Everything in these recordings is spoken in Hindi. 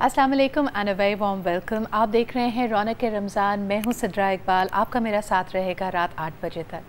अस्सलाम वालेकुम and a very warm welcome. आप देख रहे हैं रौनक रमज़ान। मैं हूं सिद्रा इकबाल। आपका मेरा साथ रहेगा रात 8 बजे तक।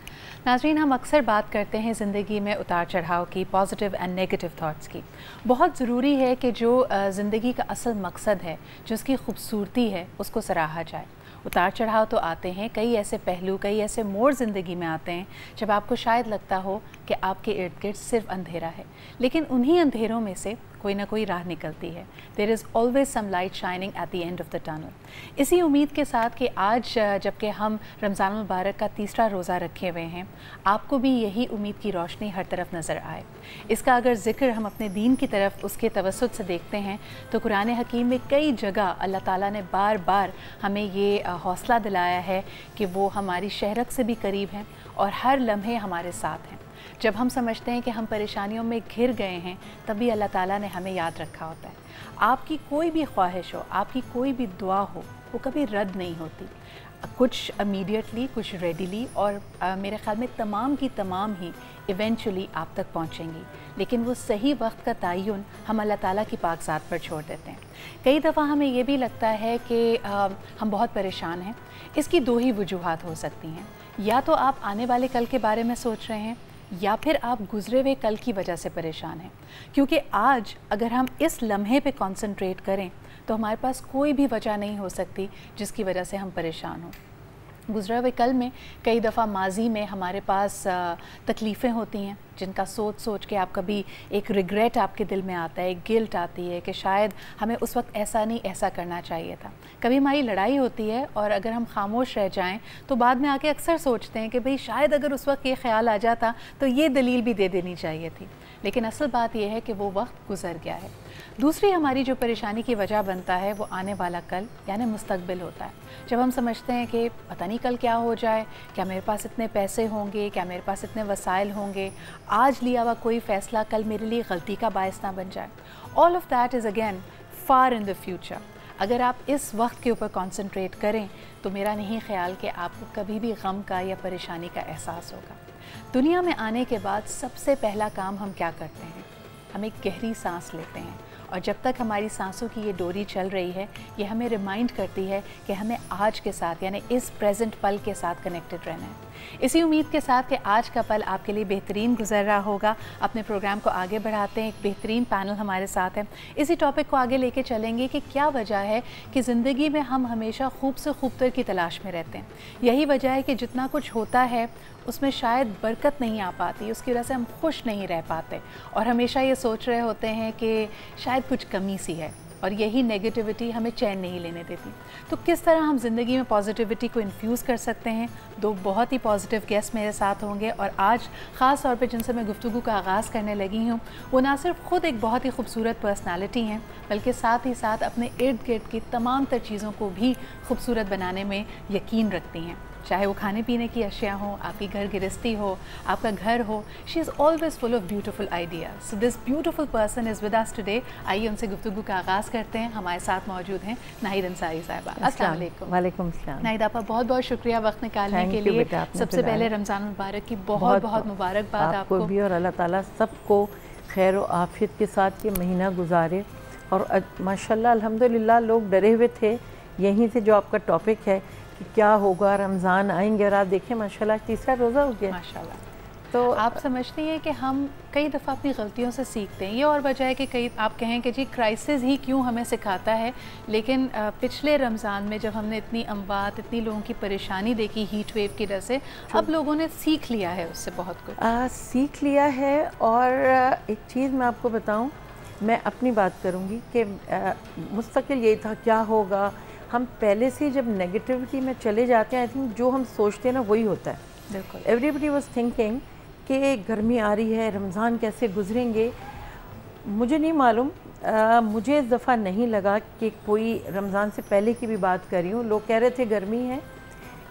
नाज़रीन, हम अक्सर बात करते हैं ज़िंदगी में उतार चढ़ाव की, पॉजिटिव एंड नेगेटिव थॉट्स की। बहुत ज़रूरी है कि जो ज़िंदगी का असल मकसद है, जो उसकी खूबसूरती है, उसको सराहा जाए। उतार चढ़ाव तो आते हैं, कई ऐसे पहलू, कई ऐसे मोड़ ज़िंदगी में आते हैं जब आपको शायद लगता हो कि आपके इर्द गिर्द सिर्फ अंधेरा है, लेकिन उन्हीं अंधेरों में से कोई ना कोई राह निकलती है। There is always some light shining at the end of the tunnel. इसी उम्मीद के साथ कि आज जबकि हम रमज़ान मुबारक का तीसरा रोज़ा रखे हुए हैं, आपको भी यही उम्मीद की रोशनी हर तरफ नज़र आए। इसका अगर ज़िक्र हम अपने दीन की तरफ उसके तवस्सुत से देखते हैं तो कुरान हकीम में कई जगह अल्लाह ताला ने बार बार हमें ये हौसला दिलाया है कि वो हमारी शहरत से भी करीब हैं और हर लम्हे हमारे साथ हैं। जब हम समझते हैं कि हम परेशानियों में घिर गए हैं, तभी अल्लाह ताला ने हमें याद रखा होता है। आपकी कोई भी ख्वाहिश हो, आपकी कोई भी दुआ हो, वो कभी रद्द नहीं होती। कुछ इमीडिएटली, कुछ रेडीली और मेरे ख़्याल में तमाम की तमाम ही इवेंचुअली आप तक पहुंचेंगी, लेकिन वो सही वक्त का तयन हम अल्लाह ताला की पाकज़ात पर छोड़ देते हैं। कई दफ़ा हमें ये भी लगता है कि हम बहुत परेशान हैं। इसकी दो ही वजूहात हो सकती हैं, या तो आप आने वाले कल के बारे में सोच रहे हैं, या फिर आप गुजरे हुए कल की वजह से परेशान हैं। क्योंकि आज अगर हम इस लम्हे पे कंसंट्रेट करें तो हमारे पास कोई भी वजह नहीं हो सकती जिसकी वजह से हम परेशान हों। गुजरे हुए कल में कई दफ़ा माजी में हमारे पास तकलीफ़ें होती हैं जिनका सोच सोच के आप कभी एक रिग्रेट आपके दिल में आता है, एक गिल्ट आती है कि शायद हमें उस वक्त ऐसा नहीं ऐसा करना चाहिए था। कभी हमारी लड़ाई होती है और अगर हम खामोश रह जाएं तो बाद में आके अक्सर सोचते हैं कि भाई शायद अगर उस वक्त ये ख्याल आ जाता तो ये दलील भी दे देनी चाहिए थी, लेकिन असल बात यह है कि वो वक्त गुजर गया है। दूसरी हमारी जो परेशानी की वजह बनता है वो आने वाला कल यानी मुस्तकबिल होता है। जब हम समझते हैं कि पता नहीं कल क्या हो जाए, क्या मेरे पास इतने पैसे होंगे, क्या मेरे पास इतने वसाइल होंगे, आज लिया हुआ कोई फ़ैसला कल मेरे लिए गलती का बायस ना बन जाए। All of that is again far in the future. अगर आप इस वक्त के ऊपर कॉन्सनट्रेट करें तो मेरा नहीं ख्याल कि आपको कभी भी गम का या परेशानी का एहसास होगा। दुनिया में आने के बाद सबसे पहला काम हम क्या करते हैं? हम एक गहरी सांस लेते हैं, और जब तक हमारी सांसों की ये डोरी चल रही है, ये हमें रिमाइंड करती है कि हमें आज के साथ यानी इस प्रेजेंट पल के साथ कनेक्टेड रहना है। इसी उम्मीद के साथ कि आज का पल आपके लिए बेहतरीन गुजर रहा होगा, अपने प्रोग्राम को आगे बढ़ाते हैं। एक बेहतरीन पैनल हमारे साथ है। इसी टॉपिक को आगे लेके चलेंगे कि क्या वजह है कि ज़िंदगी में हम हमेशा खूब से खूबतर की तलाश में रहते हैं। यही वजह है कि जितना कुछ होता है उसमें शायद बरकत नहीं आ पाती, उसकी वजह से हम खुश नहीं रह पाते और हमेशा ये सोच रहे होते हैं कि शायद कुछ कमी सी है, और यही नेगेटिविटी हमें चैन नहीं लेने देती। तो किस तरह हम ज़िंदगी में पॉजिटिविटी को इन्फ्यूज़ कर सकते हैं? दो बहुत ही पॉजिटिव गेस्ट मेरे साथ होंगे, और आज ख़ास तौर पे जिनसे मैं गुफ्तगू का आगाज़ करने लगी हूँ वो ना सिर्फ ख़ुद एक बहुत ही खूबसूरत पर्सनालिटी हैं, बल्कि साथ ही साथ अपने इर्द गिर्द की तमाम तर चीज़ों को भी खूबसूरत बनाने में यकीन रखती हैं। चाहे वो खाने पीने की अशिया हो, आपकी घर गृहस्थी हो, आपका घर हो, she is always full of beautiful ideas. So this beautiful person is with us today. आइए उनसे गुफ्तगू का आगाज़ करते हैं। हमारे साथ मौजूद हैं नाहिद अंसारी साहिबा। अस्सलाम वालेकुम। वालेकुम अस्सलाम। नाहिद आपका बहुत बहुत शुक्रिया वक्त निकालने के लिए। सबसे पहले रमज़ान मुबारक की बहुत बहुत मुबारकबाद आपको भी, और अल्लाह ताला सबको खैर और आफियत के साथ ये महीना गुजारे। और माशाल्लाह अल्हम्दुलिल्लाह लोग डरे हुए थे यहीं से, जो आपका टॉपिक है कि क्या होगा, रमज़ान आएंगे, और आप देखें माशाल्लाह तीसरा रोज़ा हो गया माशाल्लाह। तो आप समझती हैं कि हम कई दफ़ा अपनी गलतियों से सीखते हैं। ये और वजह है कि कई आप कहें कि जी क्राइसिस ही क्यों हमें सिखाता है, लेकिन पिछले रमज़ान में जब हमने इतनी अमवात, इतनी लोगों की परेशानी देखी हीट वेव की वजह से, अब लोगों ने सीख लिया है उससे बहुत कुछ सीख लिया है। और एक चीज़ मैं आपको बताऊं, मैं अपनी बात करूंगी कि मुस्तकिल यही था क्या होगा। हम पहले से जब नेगेटिविटी में चले जाते हैं, आई थिंक जो हम सोचते हैं ना वही होता है। बिल्कुल। एवरीबडी वाज थिंकिंग कि गर्मी आ रही है, रमज़ान कैसे गुजरेंगे। मुझे नहीं मालूम, मुझे इस दफ़ा नहीं लगा कि कोई रमज़ान से पहले की भी बात कर रही हूँ। लोग कह रहे थे गर्मी है,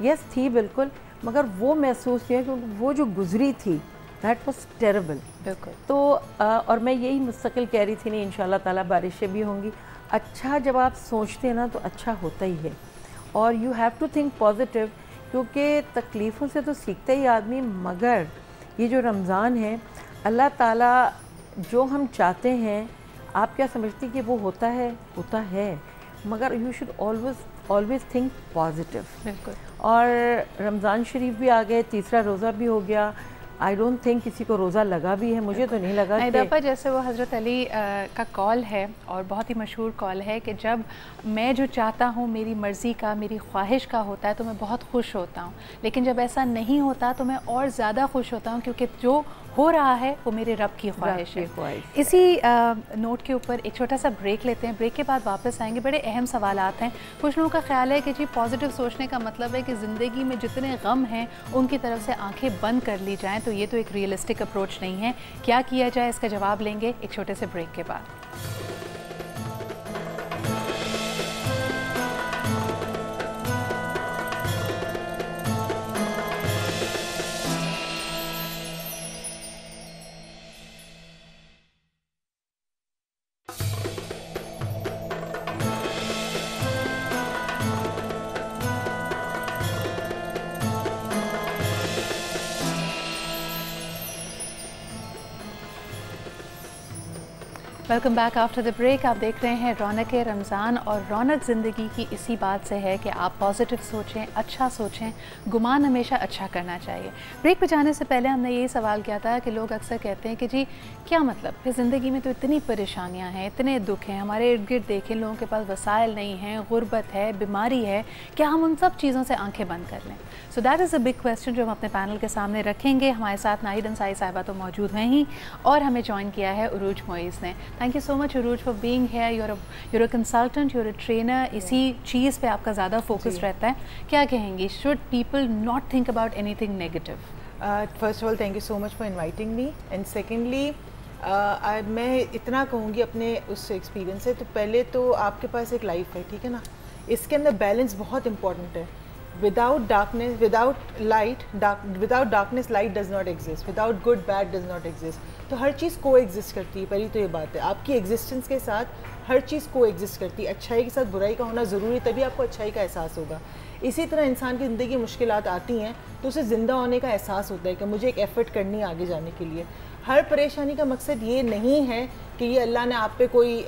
यस थी बिल्कुल, मगर वो महसूस किया क्योंकि वो जो गुजरी थी दैट वाज टेरेबल। बिल्कुल। तो और मैं यही मुस्तकिल कह रही थी नहीं इंशाल्लाह ताला बारिशें भी होंगी। अच्छा जब आप सोचते हैं ना तो अच्छा होता ही है, और you have to think positive, क्योंकि तकलीफ़ों से तो सीखता ही आदमी। मगर ये जो रमज़ान है, अल्लाह ताला जो हम चाहते हैं आप क्या समझती कि वो होता है, मगर you should always think positive. बिल्कुल। और रमज़ान शरीफ भी आ गए, तीसरा रोज़ा भी हो गया। आई डोंट थिंक किसी को रोज़ा लगा भी है, मुझे तो नहीं लगा। दफ़ा जैसे वो हज़रत अली का कॉल है और बहुत ही मशहूर कॉल है कि जब मैं जो चाहता हूँ मेरी मर्ज़ी का, मेरी ख्वाहिश का होता है तो मैं बहुत खुश होता हूँ, लेकिन जब ऐसा नहीं होता तो मैं और ज़्यादा खुश होता हूँ, क्योंकि जो हो रहा है वो मेरे रब की ख्वाहिश है। इसी नोट के ऊपर एक छोटा सा ब्रेक लेते हैं, ब्रेक के बाद वापस आएंगे। बड़े अहम सवालात हैं। कुछ लोगों का ख्याल है कि जी पॉजिटिव सोचने का मतलब है कि ज़िंदगी में जितने गम हैं उनकी तरफ से आंखें बंद कर ली जाएं, तो ये तो एक रियलिस्टिक अप्रोच नहीं है। क्या किया जाए, इसका जवाब लेंगे एक छोटे से ब्रेक के बाद। Welcome back after the break. आप देख रहे हैं रौनक रमज़ान, और रौनक ज़िंदगी की इसी बात से है कि आप पॉजिटिव सोचें, अच्छा सोचें, गुमान हमेशा अच्छा करना चाहिए। ब्रेक पे जाने से पहले हमने यही सवाल किया था कि लोग अक्सर कहते हैं कि जी क्या मतलब फिर ज़िंदगी में तो इतनी परेशानियां हैं, इतने दुख हैं, हमारे इर्द गिर्द देखें लोगों के पास वसाइल नहीं हैं, गुर्बत है, बीमारी है, क्या हम उन सब चीज़ों से आंखें बंद कर लें? So that is a big question जो हम अपने पैनल के सामने रखेंगे। हमारे साथ नाहिद अंसारी साहिबा तो मौजूद हैं ही, और हमें ज्वाइन किया है उरूज मोइज़ ने। Thank you so much Urooj for being here. You're a consultant, you're a trainer, इसी चीज़ पे आपका ज़्यादा फोकस रहता है। क्या कहेंगी, should people not think about anything negative? First of all thank you so much for inviting me, and secondly मैं इतना कहूँगी अपने उस एक्सपीरियंस से, तो पहले तो आपके पास एक लाइफ है, ठीक है ना, इसके अंदर बैलेंस बहुत इंपॉर्टेंट है। Without darkness, without darkness, light does not exist. Without good, bad does not exist. तो हर चीज़ को एग्जिस्ट करती है, पहली तो ये बात है। आपकी एग्जिस्टेंस के साथ हर चीज़ को एग्जिस्ट करती है। अच्छाई के साथ बुराई का होना ज़रूरी, तभी आपको अच्छाई का एहसास होगा। इसी तरह इंसान की ज़िंदगी मुश्किलात आती हैं तो उसे ज़िंदा होने का एहसास होता है कि मुझे एक एफ़र्ट करनी है आगे जाने के लिए। हर परेशानी का मकसद ये नहीं है कि ये अल्लाह ने आप पे कोई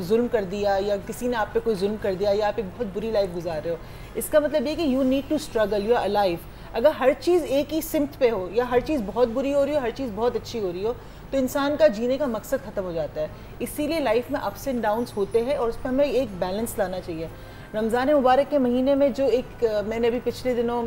जुल्म कर दिया या किसी ने आप पे कोई जुल्म कर दिया या आप एक बहुत बुरी लाइफ गुजार रहे हो। इसका मतलब ये कि you need to struggle, you are alive. अगर हर चीज़ एक ही सिमत पे हो या हर चीज़ बहुत बुरी हो रही हो, हर चीज़ बहुत अच्छी हो रही हो, तो इंसान का जीने का मकसद ख़त्म हो जाता है। इसीलिए लाइफ में अप्स एंड डाउन्स होते हैं और उस पर हमें एक बैलेंस लाना चाहिए। रमज़ान मुबारक के महीने में जो एक मैंने अभी पिछले दिनों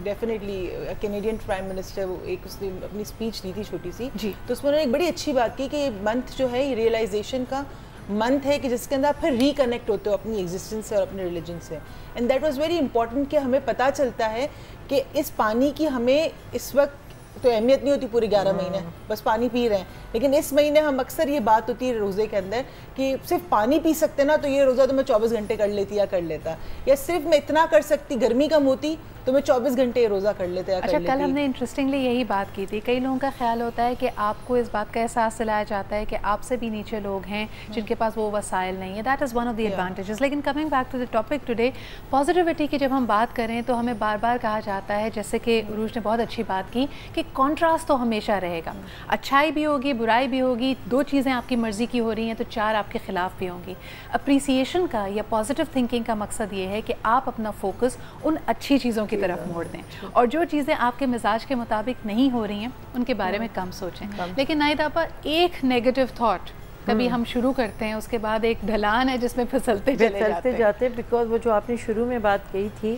डेफिनेटली कैनेडियन प्राइम मिनिस्टर वो एक उसने अपनी स्पीच दी थी छोटी सी जी, तो उसमें उन्होंने एक बड़ी अच्छी बात की कि मंथ जो है ये रियलाइजेशन का मंथ है कि जिसके अंदर आप फिर रिकनेक्ट होते हो अपनी एग्जिस्टेंस से और अपने रिलीजन से। And that was very important कि हमें पता चलता है कि इस पानी की हमें इस वक्त तो अहमियत नहीं होती पूरे 11 महीने, बस पानी पी रहे हैं, लेकिन इस महीने हम अक्सर ये बात होती है रोज़े के अंदर कि सिर्फ पानी पी सकते ना, तो ये रोज़ा तो मैं 24 घंटे कर लेती या कर लेता, या सिर्फ मैं इतना कर सकती, गर्मी कम होती तो मैं 24 घंटे रोज़ा कर लेते या कर लेती। कल हमने इंटरेस्टिंगली यही बात की थी। कई लोगों का ख्याल होता है कि आपको इस बात का एहसास दिलाया जाता है कि आपसे भी नीचे लोग हैं जिनके पास वो वसाइल नहीं है। That is one of the advantages. लेकिन coming back to the topic today, positivity की जब हम बात करें तो हमें बार बार कहा जाता है, जैसे कि उरूज ने बहुत अच्छी बात की, कि कॉन्ट्रास्ट तो हमेशा रहेगा। अच्छाई भी होगी, बुराई भी होगी, दो चीज़ें आपकी मर्ज़ी की हो रही हैं तो चार आपके ख़िलाफ़ भी होंगी। अप्रिसिएशन का या पॉजिटिव थिंकिंग का मकसद ये है कि आप अपना फोकस उन अच्छी चीज़ों की तरफ मोड़ दें, और जो चीज़ें आपके मिजाज के मुताबिक नहीं हो रही हैं उनके बारे में कम सोचें। लेकिन नाहिद आपा, एक नेगेटिव थॉट कभी हम शुरू करते हैं, उसके बाद एक ढलान है जिसमें फिसलते जाते हैं। बिकॉज वो जो आपने शुरू में बात कही थी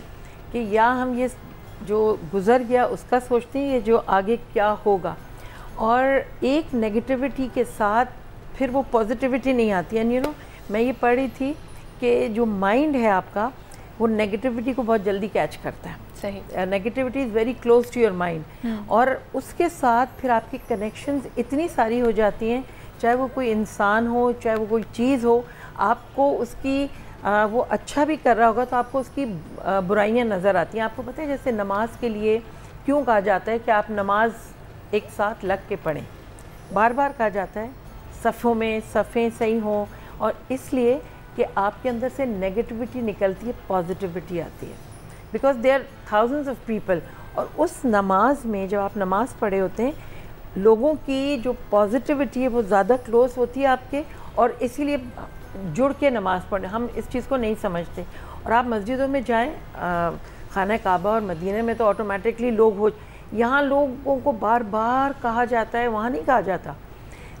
कि या हम ये जो गुजर गया उसका सोचते हैं, ये जो आगे क्या होगा, और एक नेगेटिविटी के साथ फिर वो पॉजिटिविटी नहीं आती। एंड यू नो, मैं ये पढ़ रही थी कि जो माइंड है आपका वो नेगेटिविटी को बहुत जल्दी कैच करता है। सही, negativity is very close to your mind, और उसके साथ फिर आपकी कनेक्शंस इतनी सारी हो जाती हैं, चाहे वो कोई इंसान हो, चाहे वो कोई चीज़ हो, आपको उसकी वो अच्छा भी कर रहा होगा तो आपको उसकी बुराइयां नज़र आती हैं। आपको पता है जैसे नमाज के लिए क्यों कहा जाता है कि आप नमाज एक साथ लग के पढ़ें, बार बार कहा जाता है सफ़ों में सफ़ें सही हों, और इसलिए कि आपके अंदर से नेगेटिविटी निकलती है, पॉजिटिविटी आती है, because there are thousands of people. और उस नमाज में जब आप नमाज़ पढ़े होते हैं, लोगों की जो पॉजिटिविटी है वो ज़्यादा क्लोज होती है आपके, और इसीलिए जुड़ के नमाज़ पढ़ने, हम इस चीज़ को नहीं समझते। और आप मस्जिदों में जाएँ, खाना काबा और मदीने में तो ऑटोमेटिकली लोग हो, यहाँ लोगों को बार बार कहा जाता है, वहाँ नहीं कहा जाता।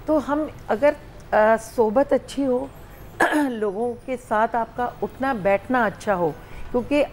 तो हम अगर सोबत अच्छी हो, लोगों के साथ आपका उठना बैठना अच्छा हो, क्योंकि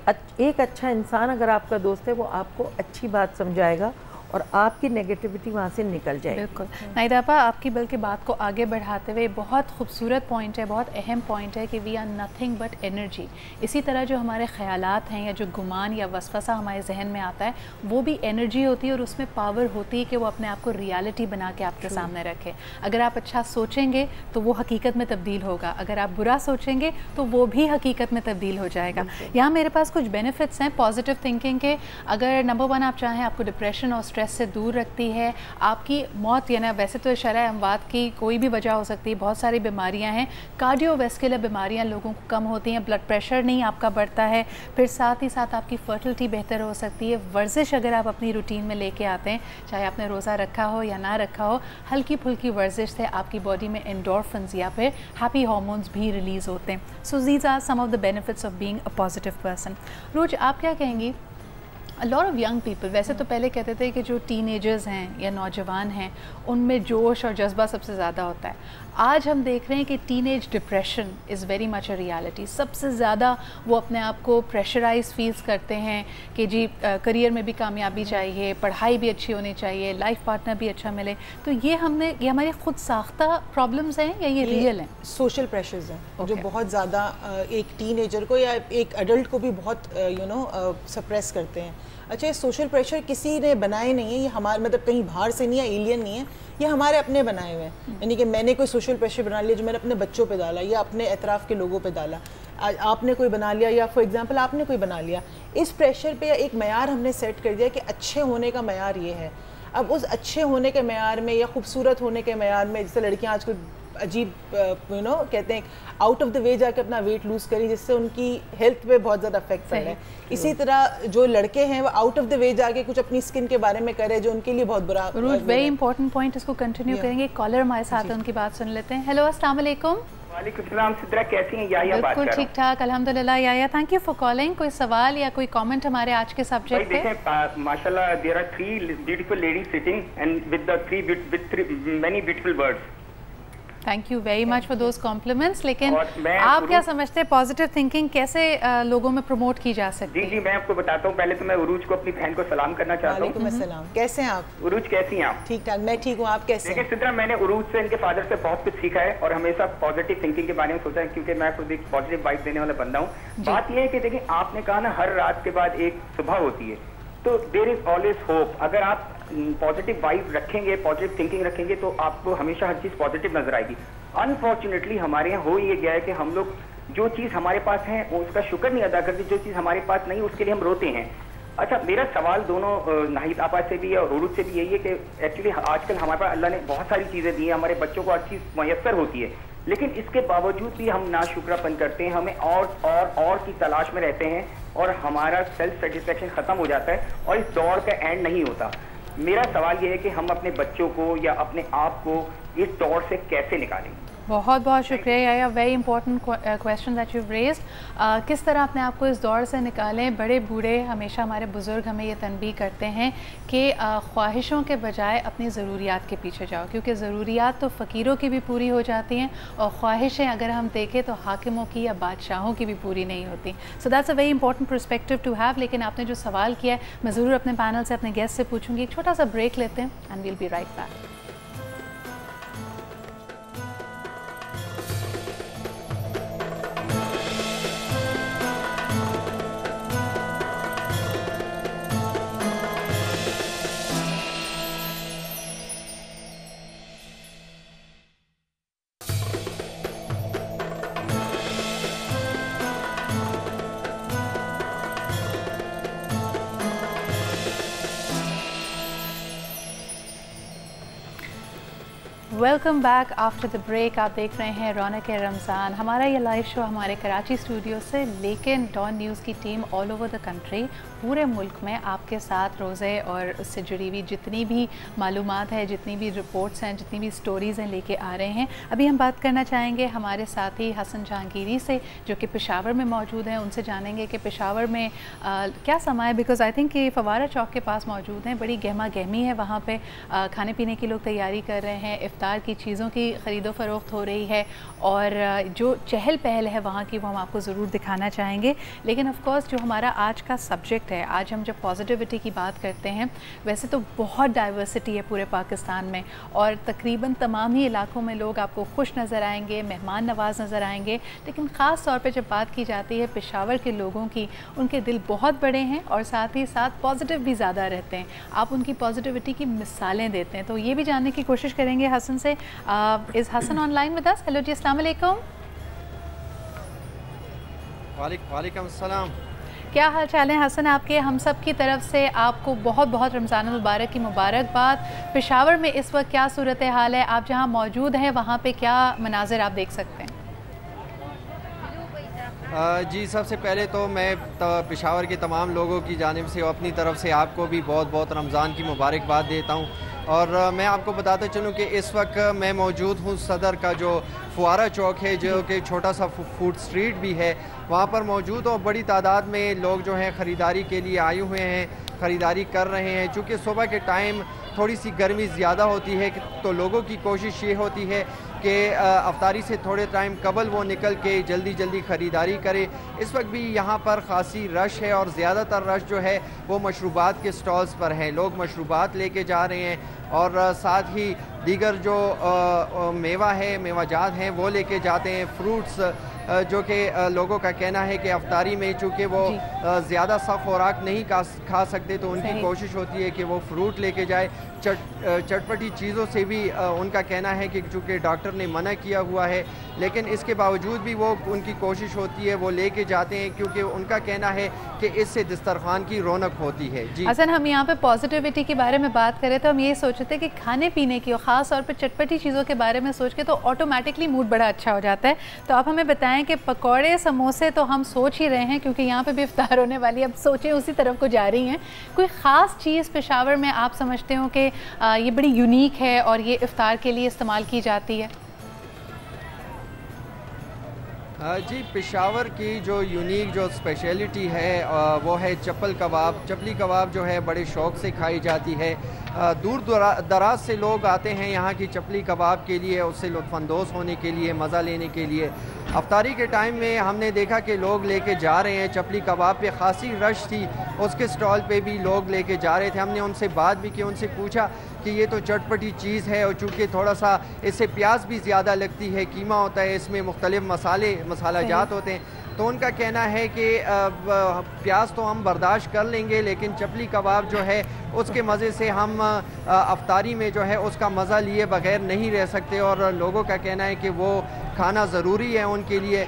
एक अच्छा इंसान अगर आपका दोस्त है वो आपको अच्छी बात समझाएगा और आपकी नेगेटिविटी वहाँ से निकल जाएगी। बिल्कुल। नाहिदा आपा, आपकी बल्कि बात को आगे बढ़ाते हुए बहुत खूबसूरत पॉइंट है, बहुत अहम पॉइंट है कि we are nothing but energy. इसी तरह जो हमारे ख्यालात हैं या जो गुमान या वसवसा हमारे जहन में आता है वो भी एनर्जी होती है और उसमें पावर होती है कि वो अपने आप को रियलिटी बना के आपके सामने रखे। अगर आप अच्छा सोचेंगे तो वो हकीकत में तब्दील होगा, अगर आप बुरा सोचेंगे तो वो भी हकीकत में तब्दील हो जाएगा। यहाँ मेरे पास कुछ बेनिफिट्स हैं पॉजिटिव थिंकिंग के। अगर नंबर 1 आप चाहें, आपको डिप्रेशन और स्ट्रेस से दूर रखती है, आपकी मौत या ना, वैसे तो शरह अमवात की कोई भी वजह हो सकती है, बहुत सारी बीमारियां हैं, कार्डियोवैस्कुलर बीमारियां लोगों को कम होती हैं, ब्लड प्रेशर नहीं आपका बढ़ता है, फिर साथ ही साथ आपकी फर्टिलिटी बेहतर हो सकती है। वर्जिश अगर आप अपनी रूटीन में लेके आते हैं, चाहे आपने रोज़ा रखा हो या ना रखा हो, हल्की फुल्की वर्जिश से आपकी बॉडी में एंडोर्फिन्स या फिर हैप्पी हार्मोन्स भी रिलीज़ होते हैं। So these are some of the benefits of being a positive person. रोज आप क्या कहेंगी? A lot of young people, वैसे तो पहले कहते थे कि जो टीनेजर्स हैं या नौजवान हैं उनमें जोश और जज्बा सबसे ज़्यादा होता है। आज हम देख रहे हैं कि teenage depression is very much a reality. सबसे ज़्यादा वो अपने आप को प्रेशराइज फील्स करते हैं कि जी करियर में भी कामयाबी चाहिए, पढ़ाई भी अच्छी होनी चाहिए, लाइफ पार्टनर भी अच्छा मिले। तो ये हमारी खुद साख्ता प्रॉब्लम्स हैं या ये रियल हैं? सोशल प्रेशर्स हैं जो बहुत ज़्यादा एक टीनेजर को या एक एडल्ट को भी बहुत सप्रेस करते हैं। अच्छा, ये सोशल प्रेशर किसी ने बनाए नहीं है, ये हमारे मतलब कहीं बाहर से नहीं है, एलियन नहीं है, ये हमारे अपने बनाए हुए हैं। यानी कि मैंने कोई सोशल प्रेशर बना लिया जो मैंने अपने बच्चों पे डाला या अपने एतराफ़ के लोगों पे डाला, आपने कोई बना लिया या फॉर एग्जांपल आपने कोई बना लिया। इस प्रेशर पे एक मयार हमने सेट कर दिया कि अच्छे होने का मयार ये है। अब उस अच्छे होने के मयार में या खूबसूरत होने के मयार में, जैसे लड़कियाँ आजकल अजीब कहते हैं आउट ऑफ द वे जाके अपना वेट लूज करी, जिससे उनकी हेल्थ पे बहुत ज़्यादा इफेक्ट पड़ रहा है। इसी तरह जो लड़के हैं वो आउट ऑफ द वे जाके कुछ अपनी स्किन के बारे में करे जो उनके लिए बहुत बुरा। वेरी इंपॉर्टेंट पॉइंट, इसको कंटिन्यू करेंगे। कॉलर हमारे साथ है, उनकी बात सुन लेते हैं। हेलो, अस्सलाम वालेकुम। वालेकुम सलाम सिद्रा, कैसी हैं? याया बात कर रहा हूं। बिल्कुल ठीक ठाक अल्हम्दुलिल्लाह। याया, थैंक यू फॉर कॉलिंग। कोई सवाल या कोई कमेंट हमारे आज के सब्जेक्ट पे? देखें माशाल्लाह, there are 3 beautiful ladies sitting and with many beautiful words. Thank you very much for those compliments. लेकिन आप क्या समझते हैं पॉजिटिव थिंकिंग कैसे लोगों में प्रमोट की जा सकती है? जी, मैं आपको बताता हूँ। पहले तो मैं उरूज को, अपनी बहन को सलाम करना चाहता हूँ। वालेकुम अस्सलाम। कैसे हैं आप? उरूज कैसी हैं आप? ठीक ठाक, मैं ठीक हूँ, आप कैसे हैं? देखिए सिद्रा, मैंने उरूज से, इनके फादर से बहुत कुछ सीखा है और हमेशा पॉजिटिव थिंकिंग के बारे में सोचा है, क्योंकि मैं खुद एक पॉजिटिव वाइब देने वाला बंदा हूँ। बात यह है कि देखिए, आपने कहा ना हर रात के बाद एक सुबह होती है, तो देयर इज ऑलवेज होप। अगर आप पॉजिटिव वाइब रखेंगे, पॉजिटिव थिंकिंग रखेंगे, तो आपको हमेशा हर चीज पॉजिटिव नजर आएगी। अनफॉर्चुनेटली हमारे यहाँ हो ये गया है कि हम लोग जो चीज हमारे पास है वो उसका शुक्र नहीं अदा करते, जो चीज हमारे पास नहीं उसके लिए हम रोते हैं। अच्छा, मेरा सवाल दोनों नाहिद आपा से भी और उरूज से भी यही है कि एक्चुअली आजकल हमारे पास अल्लाह ने बहुत सारी चीजें दी हैं, हमारे बच्चों को हर चीज मयसर होती है, लेकिन इसके बावजूद भी हम नाशुक्रापन करते हैं, हमें और की तलाश में रहते हैं और हमारा सेल्फ सेटिस्फेक्शन खत्म हो जाता है और इस दौड़ का एंड नहीं होता। मेरा सवाल ये है कि हम अपने बच्चों को या अपने आप को इस दौड़ से कैसे निकालें? बहुत बहुत शुक्रिया याया, very important question that you raised. किस तरह अपने आप को इस दौर से निकालें? बड़े बूढ़े, हमेशा हमारे बुज़ुर्ग हमें ये तनबीह करते हैं कि ख्वाहिशों के बजाय अपनी ज़रूरियात के पीछे जाओ, क्योंकि ज़रूरियात तो फ़कीरों की भी पूरी हो जाती हैं और ख्वाहिशें अगर हम देखें तो हाकिमों की या बादशाहों की भी पूरी नहीं होती। So that's a very important perspective to have. लेकिन आपने जो सवाल किया है मैं ज़रूर अपने पैनल से, अपने गेस्ट से पूछूंगी। एक छोटा सा ब्रेक लेते हैं and we'll be right back. Welcome back after the break. आप देख रहे हैं रौनक रमज़ान। हमारा ये लाइव शो हमारे कराची स्टूडियो से, लेकिन डॉन न्यूज़ की team all over the country, पूरे मुल्क में आपके साथ रोज़े और उससे जुड़ी हुई जितनी भी मालूमात है, जितनी भी रिपोर्ट्स हैं, जितनी भी स्टोरीज़ हैं, लेके आ रहे हैं। अभी हम बात करना चाहेंगे हमारे साथी हसन जहांगीरी से, जो कि पेशावर में मौजूद हैं। उनसे जानेंगे कि पेशावर में क्या समा है, बिकॉज़ आई थिंक कि फवारा चौक के पास मौजूद हैं। बड़ी गहमा गहमी है वहाँ पे, खाने पीने की लोग तैयारी कर रहे हैं, इफ्तार की चीज़ों की ख़रीदो फ़रोख्त हो रही है, और जो चहल पहल है वहाँ की वो हम आपको ज़रूर दिखाना चाहेंगे। लेकिन ऑफ़ कोर्स जो हमारा आज का सब्जेक्ट है, आज हम जब पॉजिटिविटी की बात करते हैं, वैसे तो बहुत डाइवर्सिटी है पूरे पाकिस्तान में, और तकरीबन तमाम ही इलाकों में लोग आपको खुश नज़र आएंगे, मेहमान नवाज नज़र आएंगे। लेकिन ख़ास तौर पे जब बात की जाती है पेशावर के लोगों की, उनके दिल बहुत बड़े हैं और साथ ही साथ पॉजिटिव भी ज़्यादा रहते हैं। आप उनकी पॉजिटिविटी की मिसालें देते हैं, तो ये भी जानने की कोशिश करेंगे हसन से। Is Hasan online with us? Hello जी, अस्सलाम वालेकुम। वालेकुम अस्सलाम। क्या हाल चाल है हसन आपके? हम सब की तरफ से आपको बहुत बहुत रमज़ान मुबारक की मुबारकबाद। पेशावर में इस वक्त क्या सूरत हाल है? आप जहां मौजूद हैं वहां पे क्या मनाजिर आप देख सकते हैं? जी, सबसे पहले तो मैं पेशावर के तमाम लोगों की जानिब से अपनी तरफ से आपको भी बहुत बहुत रमज़ान की मुबारकबाद देता हूँ। और मैं आपको बताते चलूँ कि इस वक्त मैं मौजूद हूँ सदर का जो फुआरा चौक है, जो कि छोटा सा फूड स्ट्रीट भी है, वहाँ पर मौजूद। और बड़ी तादाद में लोग जो हैं ख़रीदारी के लिए आए हुए हैं, ख़रीदारी कर रहे हैं। चूँकि सुबह के टाइम थोड़ी सी गर्मी ज़्यादा होती है, तो लोगों की कोशिश ये होती है कि अफ्तारी से थोड़े टाइम कबल वो निकल के जल्दी जल्दी ख़रीदारी करें। इस वक्त भी यहाँ पर ख़ासी रश है, और ज़्यादातर रश जो है वो मशरूबात के स्टॉल्स पर है। लोग मशरूबात लेके जा रहे हैं, और साथ ही दीगर जो मेवा है, मेवाजात हैं, वो लेके जाते हैं। फ्रूट्स जो कि लोगों का कहना है कि अफ्तारी में चूँकि वो ज़्यादा सख्त खुराक नहीं खा सकते, तो उनकी कोशिश होती है कि वो फ्रूट लेके जाए। चटपटी चीज़ों से भी उनका कहना है कि चूँकि डॉक्टर ने मना किया हुआ है, लेकिन इसके बावजूद भी वो उनकी कोशिश होती है वो लेके जाते हैं, क्योंकि उनका कहना है कि इससे दस्तरखान की रौनक होती है। जी हसन, हम यहाँ पे पॉजिटिविटी के बारे में बात करें तो हम ये सोचते हैं कि खाने पीने की और ख़ास तौर पर चटपटी चीज़ों के बारे में सोच के तो ऑटोमेटिकली मूड बड़ा अच्छा हो जाता है। तो आप हमें बताएं कि पकौड़े समोसे तो हम सोच ही रहे हैं, क्योंकि यहाँ पे भी इफ्तार होने वाली है, अब सोचें उसी तरफ को जा रही हैं। कोई ख़ास चीज़ पेशावर में आप समझते हो कि ये बड़ी यूनिक है और ये इफ्तार के लिए इस्तेमाल की जाती है? जी, पेशावर की जो यूनिक जो स्पेशलिटी है वो है चप्पल कबाब। चपली कबाब जो है बड़े शौक़ से खाई जाती है। दूर दराज से लोग आते हैं यहाँ की चपली कबाब के लिए, उससे लुत्फ़अंदोज़ होने के लिए, मज़ा लेने के लिए। अफ्तारी के टाइम में हमने देखा कि लोग लेके जा रहे हैं चपली कबाब पे, ख़ासी रश थी, उसके स्टॉल पे भी लोग लेके जा रहे थे। हमने उनसे बात भी की, उनसे पूछा कि ये तो चटपटी चीज़ है, और चूँकि थोड़ा सा इससे प्याज भी ज़्यादा लगती है, कीमा होता है, इसमें मुख्तलिफ़ मसाला जात होते हैं, तो उनका कहना है कि प्याज तो हम बर्दाश्त कर लेंगे, लेकिन चपली कबाब जो है उसके मज़े से हम अफ्तारी में जो है उसका मज़ा लिए बग़ैर नहीं रह सकते, और लोगों का कहना है कि वो खाना ज़रूरी है उनके लिए।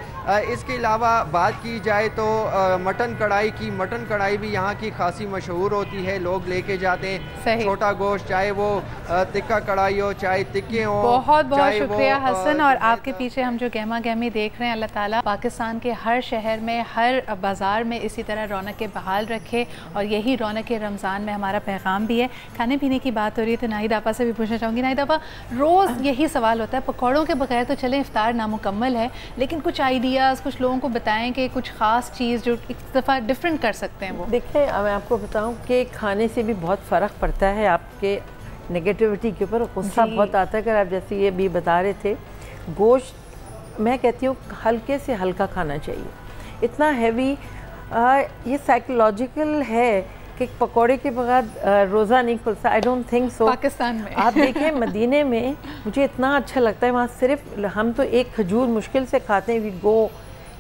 इसके अलावा बात की जाए तो मटन कढ़ाई की, मटन कढ़ाई भी यहाँ की खासी मशहूर होती है, लोग लेके जाते हैं। छोटा गोश्त, चाहे वो तिक्का कढ़ाई हो, चाहे टिक्के हो। बहुत बहुत शुक्रिया हसन। और आपके पीछे हम जो गहमा गहमी देख रहे हैं, अल्लाह ताला पाकिस्तान के हर शहर में, हर बाज़ार में इसी तरह रौनक बहाल रखे, और यही रौनक रमज़ान में हमारा पैगाम भी है। खाने पीने की बात हो रही है तो नाहिद आपा से भी पूछना चाहूँगी। नाहिद आपा, रोज़ यही सवाल होता है, पकौड़ों के बगैर तो चले इफ्तार नामुकम्मल है, लेकिन कुछ आइडियाज़ कुछ लोगों को बताएं कि कुछ ख़ास चीज़ जो एक दफ़ा डिफरेंट कर सकते हैं वो। देखिए, मैं आपको बताऊं कि खाने से भी बहुत फ़र्क पड़ता है आपके नेगेटिविटी के ऊपर। गुस्सा बहुत आता है, अगर आप जैसे ये भी बता रहे थे, गोश्त मैं कहती हूँ हल्के से हल्का खाना चाहिए, इतना हैवी ये साइकोलॉजिकल है कि पकौड़े के बगैर रोज़ा नहीं खुलता। I don't think so. Pakistan में आप देखें मदीने में मुझे इतना अच्छा लगता है, वहाँ सिर्फ हम तो एक खजूर मुश्किल से खाते हैं, वी गो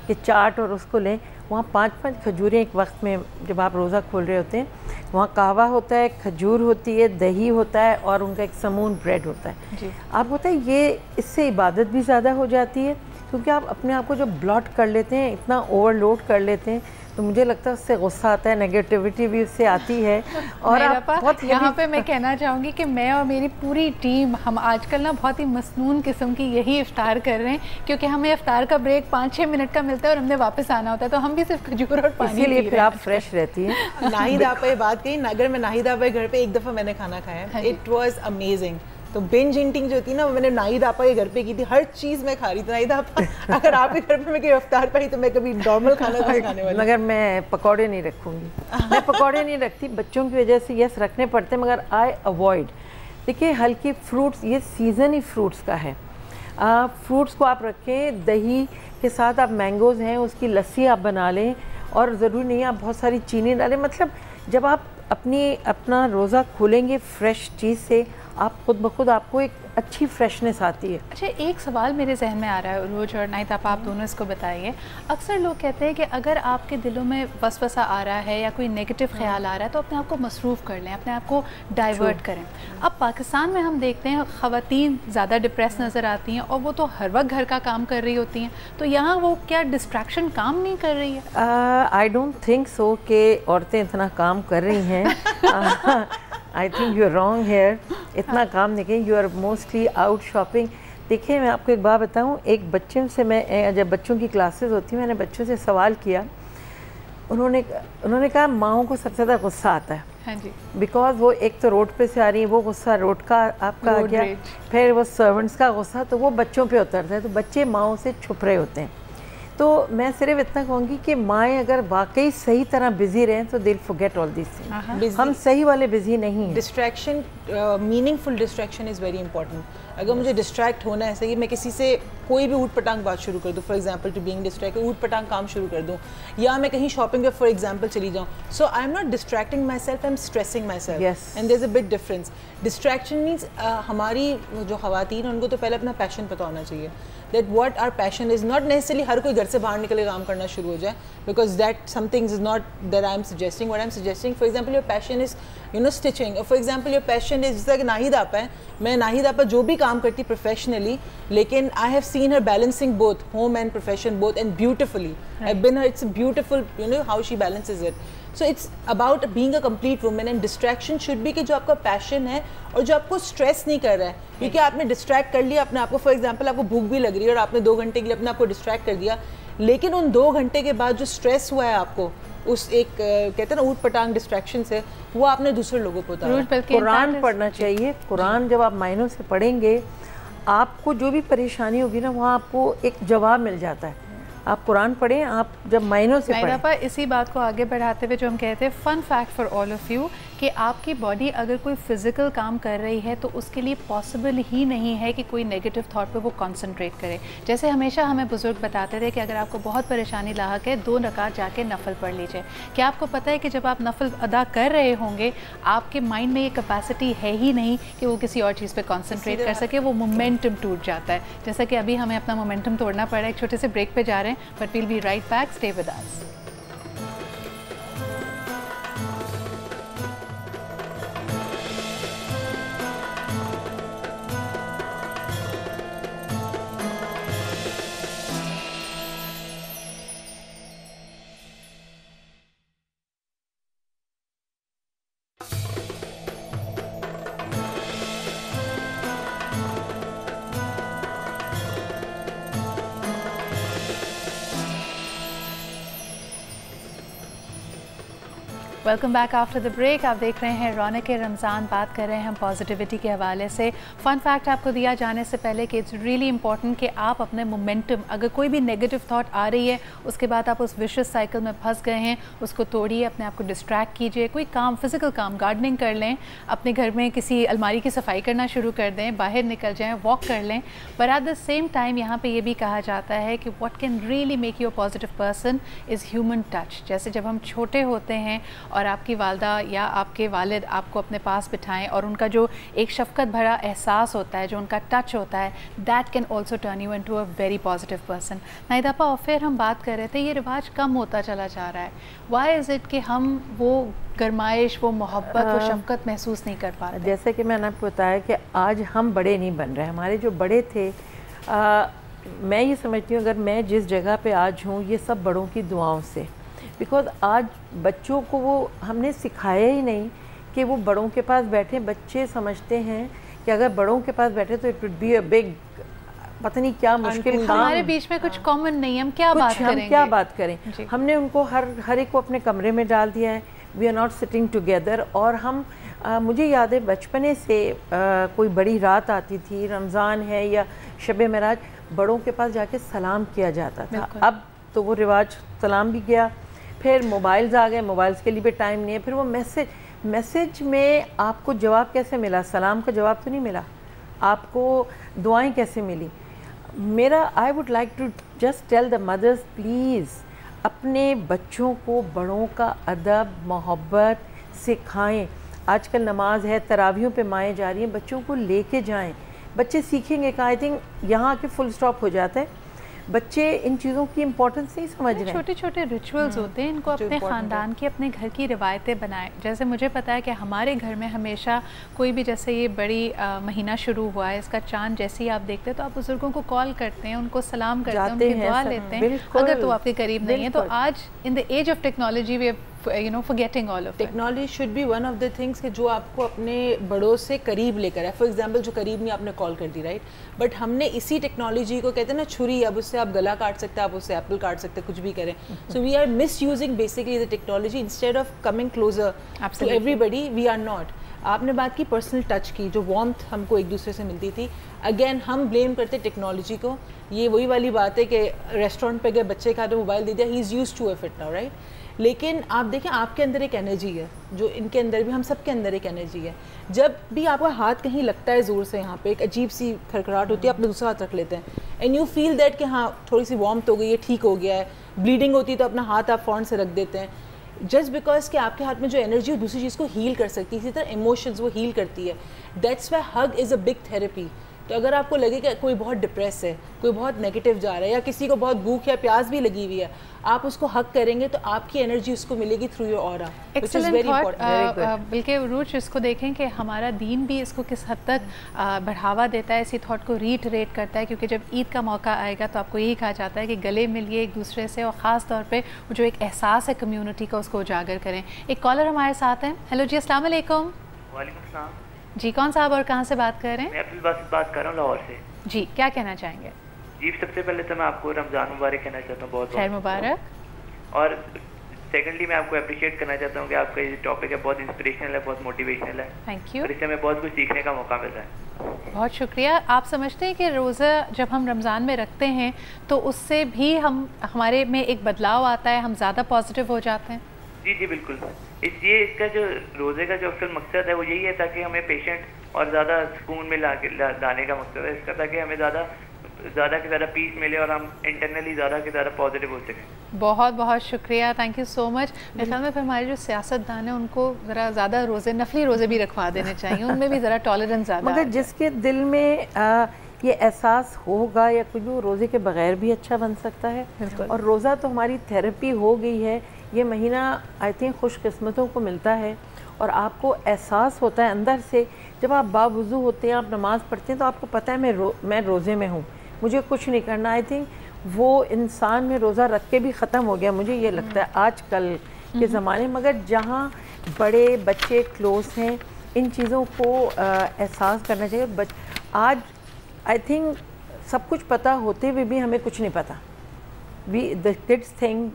कि चाट और उसको लें, वहाँ 5-5 खजूरें एक वक्त में जब आप रोज़ा खोल रहे होते हैं, वहाँ कहवा होता है, खजूर होती है, दही होता है, और उनका एक समून ब्रेड होता है जी। आप होता है ये इससे इबादत भी ज़्यादा हो जाती है, क्योंकि आप अपने आप को जब ब्लॉट कर लेते हैं, इतना ओवरलोड कर लेते हैं, तो मुझे लगता है उससे गुस्सा आता है, नेगेटिविटी भी उससे आती है। और आप बहुत यहाँ पे मैं कहना चाहूँगी कि मैं और मेरी पूरी टीम हम आजकल ना बहुत ही मसनून किस्म की यही इफ्तार कर रहे हैं, क्योंकि हमें इफ्तार का ब्रेक 5-6 मिनट का मिलता है और हमने वापस आना होता है, तो हम भी सिर्फ खजूर और पानी, इसीलिए फिर आप फ्रेश रहती हैं। नाहिद आपा ये बात कही, अगर मैं नाहिद आपा के घर पे एक दफ़ा मैंने खाना खाया, इट वाज अमेजिंग। तो बिंज ईटिंग जो थी ना, वो मैंने नाहिद आपा के घर पे की थी, हर चीज़ मैं खा रही थी। नाहिद आपा अगर आपके घर पे मैं कोई इफ्तार पाई तो मैं कभी नॉर्मल खाना नहीं खाने वाली। मगर मैं पकौड़े नहीं रखूँगी, मैं पकौड़े नहीं रखती बच्चों की वजह से। यस रखने पड़ते हैं मगर आई अवॉइड। देखिए हल्की फ्रूट्स, ये सीज़न ही फ्रूट्स का है। फ्रूट्स को आप रखें, दही के साथ आप मैंगोज़ हैं उसकी लस्सी आप बना लें, और ज़रूरी नहीं आप बहुत सारी चीनी डालें। मतलब जब आप अपना रोज़ा खोलेंगे फ्रेश चीज़ से, आप खुद ब खुद आपको एक अच्छी फ्रेशनेस आती है। अच्छा, एक सवाल मेरे जहन में आ रहा है, रोज और नाहिद आप दोनों इसको बताइए। अक्सर लोग कहते हैं कि अगर आपके दिलों में वसवसा आ रहा है या कोई नेगेटिव ख्याल आ रहा है तो अपने आप को मसरूफ़ कर लें, अपने आप को डाइवर्ट करें। अब पाकिस्तान में हम देखते हैं ख़वातीन ज़्यादा डिप्रेस नज़र आती हैं और वो तो हर वक्त घर का काम कर रही होती हैं, तो यहाँ वो क्या डिस्ट्रैक्शन काम नहीं कर रही है? आई डोंट थिंक सो कि औरतें इतना काम कर रही हैं। I think you are wrong here. इतना काम नहीं किया, you are mostly out shopping. देखिए मैं आपको एक बात बताऊं, एक बच्चे से मैं जब बच्चों की क्लासेस होती मैंने बच्चों से सवाल किया, उन्होंने कहा माओं को सबसे ज़्यादा गुस्सा आता है। हाँ जी। बिकॉज वो एक तो रोड पे से आ रही है, वो गुस्सा रोड का आपका आ गया, फिर वो सर्वेंट्स का गुस्सा, तो वो बच्चों पे उतरता है, तो बच्चे माओं से छुप रहे होते हैं। तो मैं सिर्फ इतना कहूँगी कि माएँ अगर वाकई सही तरह बिजी रहें तो दिल फॉरगेट ऑल दिस थिंग्स। हम सही वाले बिजी नहीं हैं। Distraction, meaningful distraction is very important. अगर मुझे डिस्ट्रैक्ट होना है, सही मैं किसी से कोई भी ऊट पटांग बात शुरू कर दूँ, for example to being distract, ऊट पटांग काम शुरू कर दूँ, या मैं कहीं शॉपिंग पे फॉर एग्जांपल चली जाऊँ, so I am not distracting myself, I am stressing myself, and there is a big difference. Distraction means हमारी जो ख़वातीन उनको तो पहले अपना पैशन पता होना चाहिए, that what our passion is. Not necessarily हर कोई घर से बाहर निकल के काम करना शुरू हो जाए, because that something is not that I am suggesting. What I am suggesting, for example your passion is stitching, for example your passion is, जैसा कि नाहिद आपा है, मैं नाहिद आपा जो भी काम करती प्रोफेशनली, लेकिन I have seen her balancing both home and profession both and beautifully. I have been her, it's beautiful how she balances it. So it's about being a complete woman, and distraction should be कि जो आपका पैशन है और जो आपको स्ट्रेस नहीं कर रहा है, क्योंकि आपने डिस्ट्रैक्ट कर लिया अपने आप को। फॉर एग्जांपल आपको भूख भी लग रही है और आपने 2 घंटे के लिए अपने आप को डिस्ट्रैक्ट कर दिया, लेकिन उन 2 घंटे के बाद जो स्ट्रेस हुआ है आपको उस एक कहते हैं ना ऊट पटांग डिस्ट्रैक्शन से, वो आपने दूसरे लोगों को उतारा। कुरान पढ़ना चाहिए। कुरान जब आप मायनों से पढ़ेंगे, आपको जो भी परेशानी होगी ना वहाँ आपको एक जवाब मिल जाता है। आप कुरान पढ़ें, आप जब मायनों से पढ़ें। इसी बात को आगे बढ़ाते हुए जो हम कहते हैं, fun fact for all of you, कि आपकी बॉडी अगर कोई फिजिकल काम कर रही है तो उसके लिए पॉसिबल ही नहीं है कि कोई नेगेटिव थॉट पे वो कंसंट्रेट करे। जैसे हमेशा हमें बुजुर्ग बताते थे कि अगर आपको बहुत परेशानी लाहक है, 2 रकात जाके नफल पढ़ लीजिए। क्या आपको पता है कि जब आप नफल अदा कर रहे होंगे, आपके माइंड में ये कैपेसिटी है ही नहीं कि वो किसी और चीज़ पे कंसंट्रेट कर सके, वो मोमेंटम टूट जाता है। जैसा कि अभी हमें अपना मोमेंटम तोड़ना पड़ा है, एक छोटे से ब्रेक पे जा रहे हैं, but we'll be right back, stay with us. Welcome back after the break. आप देख रहे हैं रौनक रमज़ान, बात कर रहे हैं हम पॉजिटिविटी के हवाले से। फ़न फैक्ट आपको दिया जाने से पहले कि इट्स रियली इंपॉर्टेंट कि आप अपने मोमेंटम, अगर कोई भी नेगेटिव थॉट आ रही है, उसके बाद आप उस विशियस साइकिल में फंस गए हैं, उसको तोड़िए, अपने आप को डिस्ट्रैक्ट कीजिए। कोई काम, फिजिकल काम, गार्डनिंग कर लें, अपने घर में किसी अलमारी की सफाई करना शुरू कर दें, बाहर निकल जाएँ, वॉक कर लें। पर एट द सेम टाइम यहाँ पर यह भी कहा जाता है कि what can really make you a positive person is human touch. जैसे जब हम छोटे होते हैं और आपकी वालदा या आपके वालिद आपको अपने पास बिठाएं और उनका जो एक शफ़क़त भरा एहसास होता है, जो उनका टच होता है, that can also turn you into a very positive person. Nahid आपा, और फिर हम बात कर रहे थे, ये रिवाज कम होता चला जा रहा है। वाई इज़ इट कि हम वो गरमाइश, वो मोहब्बत, वो शफ़क़त महसूस नहीं कर पा रहे? जैसे कि मैंने आपको बताया कि आज हम बड़े नहीं बन रहे, हमारे जो बड़े थे, मैं ये समझती हूँ अगर मैं जिस जगह पे आज हूँ ये सब बड़ों की दुआओं से, बिकॉज आज बच्चों को वो हमने सिखाया ही नहीं कि वो बड़ों के पास बैठे। बच्चे समझते हैं कि अगर बड़ों के पास बैठे तो it would be a big, पता नहीं क्या मुश्किल काम। हमारे बीच में कुछ कॉमन नहीं, हम क्या बात करेंगे, हम क्या बात करें। हमने उनको हर एक को अपने कमरे में डाल दिया है, we are not sitting together. और हम मुझे याद है बचपने से कोई बड़ी रात आती थी, रमज़ान है या शब मेराज, बड़ों के पास जाके सलाम किया जाता था। अब तो वो रिवाज सलाम भी गया, फिर मोबाइल्स आ गए, मोबाइल्स के लिए भी टाइम नहीं है। फिर वो मैसेज में आपको जवाब कैसे मिला? सलाम का जवाब तो नहीं मिला, आपको दुआएं कैसे मिली? मेरा I would like to just tell the mothers, please अपने बच्चों को बड़ों का अदब मोहब्बत सिखाएं। आजकल नमाज है, तरावियों पे माएँ जा रही हैं, बच्चों को लेके जाएं, बच्चे सीखेंगे। का आई थिंक यहाँ आके फुल स्टॉप हो जाता है, बच्चे इन चीज़ों की इम्पोर्टेंस नहीं समझ रहे हैं। छोटे छोटे रिचुअल्स होते हैं, इनको अपने ख़ानदान की, अपने घर की रिवायतें बनाएं। जैसे मुझे पता है कि हमारे घर में हमेशा कोई भी, जैसे ये बड़ी महीना शुरू हुआ है, इसका चांद जैसे ही आप देखते हैं तो आप बुज़ुर्गों को कॉल करते हैं, उनको सलाम करते हैं, उनकी दुआ लेते हैं, अगर तो आपके करीब नहीं है। तो आज in the age of technology we forgetting all of technology should be one of the things कि जो आपको अपने बड़ों से करीब लेकर है। फॉर एग्जांपल जो करीब नहीं, आपने कॉल कर दी, राइट, बट हमने इसी टेक्नोलॉजी को, कहते हैं ना छुरी, अब उससे आप गला काट सकते हैं, आप उससे एप्पल काट सकते हैं, कुछ भी करें। So we are misusing basically the technology instead of coming closer to everybody. We are not. आपने बात की पर्सनल टच की, जो वार्मथ हमको एक दूसरे से मिलती थी, अगेन हम ब्लेम करते टेक्नोलॉजी को। ये वही वाली बात है कि रेस्टोरेंट पे गए, बच्चे का तो मोबाइल दे दिया, he is used to it now, right. लेकिन आप देखें, आपके अंदर एक एनर्जी है, जो इनके अंदर भी, हम सब के अंदर एक एनर्जी है। जब भी आपका हाथ कहीं लगता है ज़ोर से, यहाँ पे एक अजीब सी खड़खड़ाहट होती है, आप दूसरा हाथ रख लेते हैं एंड यू फील दैट कि हाँ थोड़ी सी वार्मथ हो गई है, ठीक हो गया है। ब्लीडिंग होती है तो अपना हाथ आप फ़ौरन से रख देते हैं, जस्ट बिकॉज कि आपके हाथ में जो एनर्जी है दूसरी चीज़ को हील कर सकती है। इसी तरह इमोशंस वो हील करती है। That's why hug is a big therapy. तो अगर आपको लगे कि कोई बहुत डिप्रेस है, कोई बहुत नेगेटिव जा रहा है, या किसी को बहुत भूख या प्यास भी लगी हुई है, आप उसको हक करेंगे तो आपकी एनर्जी उसको मिलेगी through your aura, which is very important. बल्कि रूच इसको देखें कि हमारा दीन भी इसको किस हद तक बढ़ावा देता है, इसी थॉट को रीटरेट करता है, क्योंकि जब ईद का मौका आएगा तो आपको यही कहा जाता है कि गले मिलिए एक दूसरे से, और ख़ास तौर पे जो एक एहसास है कम्युनिटी का, उसको उजागर करें। एक कॉलर हमारे साथ हैं। हेलो जी, अस्सलाम वालेकुम। वालेकुम सलाम जी, कौन साहब और कहाँ से बात कर रहे हैं? मैं अब्दुल बासित बात कर रहा हूँ, लाहौर से। जी, क्या कहना चाहेंगे? जी, सबसे पहले तो मैं आपको रमज़ान मुबारक कहना चाहता हूँ, बहुत खैर मुबारक। और सेकेंडली मैं आपको अप्रिशिएट करना चाहता हूँ कि आपका ये टॉपिक है बहुत इंस्पिरेशनल है, बहुत मोटिवेशनल है। Thank you. और इससे हमें बहुत कुछ सीखने का मौका मिल रहा है। बहुत शुक्रिया। आप समझते हैं कि रोज़ा जब हम रमज़ान में रखते हैं तो उससे भी हमारे में एक बदलाव आता है, हम ज़्यादा पॉजिटिव हो जाते हैं? जी जी बिल्कुल। इसका जो रोज़े का जो अक्सर मकसद है वो यही है, ताकि हमें पेशेंट और ज़्यादा सुकून में लाने का मकसद है इसका, ताकि हमें ज़्यादा से ज़्यादा पीस मिले और हम इंटरनली ज़्यादा से ज़्यादा पॉजिटिव हो सकें। बहुत बहुत शुक्रिया, थैंक यू सो मच। मेरे ख्याल में फिर हमारे जो सियासतदान हैं उनको ज़रा ज़्यादा रोज़े, नफली रोज़े भी रखवा देने चाहिए, उनमें भी ज़रा टॉलरेंस ज़्यादा। मगर जिसके दिल में ये एहसास होगा या कुछ, वो रोज़े के बगैर भी अच्छा बन सकता है। और रोज़ा तो हमारी थेरेपी हो गई है। ये महीना आई थिंक खुशकिस्मतों को मिलता है, और आपको एहसास होता है अंदर से, जब आप बावुज़ू होते हैं, आप नमाज़ पढ़ते हैं, तो आपको पता है मैं रोज़े में हूँ, मुझे कुछ नहीं करना। आई थिंक वो इंसान में रोज़ा रख के भी ख़त्म हो गया, मुझे ये लगता है आजकल के ज़माने। मगर जहाँ बड़े बच्चे क्लोज हैं, इन चीज़ों को एहसास करना चाहिए। आज आई थिंक सब कुछ पता होते हुए भी हमें कुछ नहीं पता। द किड्स थिंग,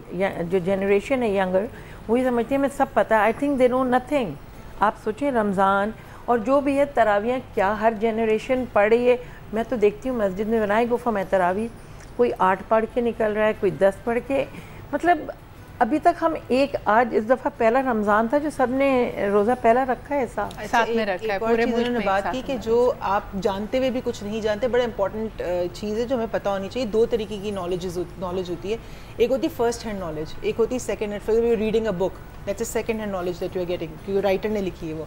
जो जनरेशन है यंगर, वही समझती है हमें सब पता है। I think they know nothing. आप सोचें रमज़ान और जो भी है, तरावियाँ क्या हर जनरेशन पढ़ रही है। मैं तो देखती हूँ मस्जिद में बनाई गुफा में तरावी, कोई 8 पढ़ के निकल रहा है, कोई 10 पढ़ के। मतलब अभी तक हम आज इस दफ़ा पहला रमज़ान था जो सब ने रोज़ा पहला रखा है, साथ में रखा है। पूरे मुल्क में बात की कि जो आप जानते हुए भी कुछ नहीं जानते, बड़ा इंपॉर्टेंट चीज़ है जो हमें पता होनी चाहिए। 2 तरीके की नॉलेज होती है। एक होती है फर्स्ट हैंड नॉलेज, एक होती है second hand. For you reading a book, that's a second hand knowledge that you are getting, क्योंकि राइटर ने लिखी है वो।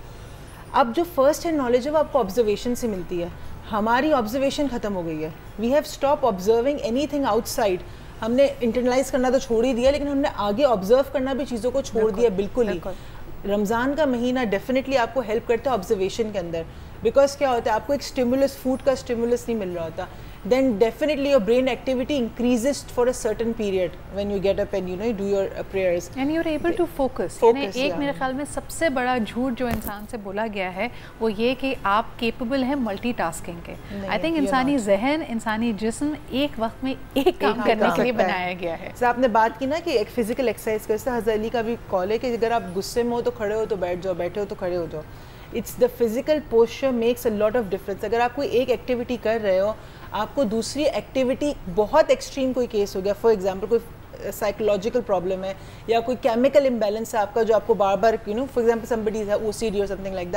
अब जो फर्स्ट हैंड नॉलेज है वो आपको ऑब्जर्वेशन से मिलती है। हमारी ऑब्जर्वेशन ख़त्म हो गई है। We have stop observing anything outside. हमने इंटरनलाइज करना तो छोड़ ही दिया, लेकिन हमने आगे ऑब्जर्व करना भी चीज़ों को छोड़ दिया बिल्कुल ही। रमज़ान का महीना डेफिनेटली आपको हेल्प करता है ऑब्जर्वेशन के अंदर, बिकॉज क्या होता है, आपको एक स्टिमुलस, फूड का स्टिमुलस नहीं मिल रहा होता। then definitely your brain activity increases for a certain period when you get up and you do your prayers and you're able to focus. एक मेरे ख्याल में सबसे बड़ा झूठ जो इंसान से बोला गया है वो ये कि आप केपेबल हैं मल्टीटास्किंग के. आई थिंक इंसानी जहन, इंसानी जिस्म एक वक्त में एक काम करने के लिए बनाया गया है. जैसे आपने बात की ना कि एक फिजिकल एक्सरसाइज करते, हज़रत अली का भी कॉल है कि अगर आप गुस्से में हो तो खड़े हो तो बैठ जाओ, बैठे हो तो खड़े हो जाओ. It's the physical posture makes a lot of difference. अगर आप कोई एक एक्टिविटी कर रहे हो, आपको दूसरी एक्टिविटी, बहुत एक्सट्रीम कोई केस हो गया, फॉर एग्जांपल कोई साइकोलॉजिकल प्रॉब्लम है या कोई केमिकल इम्बैलेंस है आपका जो आपको बार बार for example somebody is OCD or something like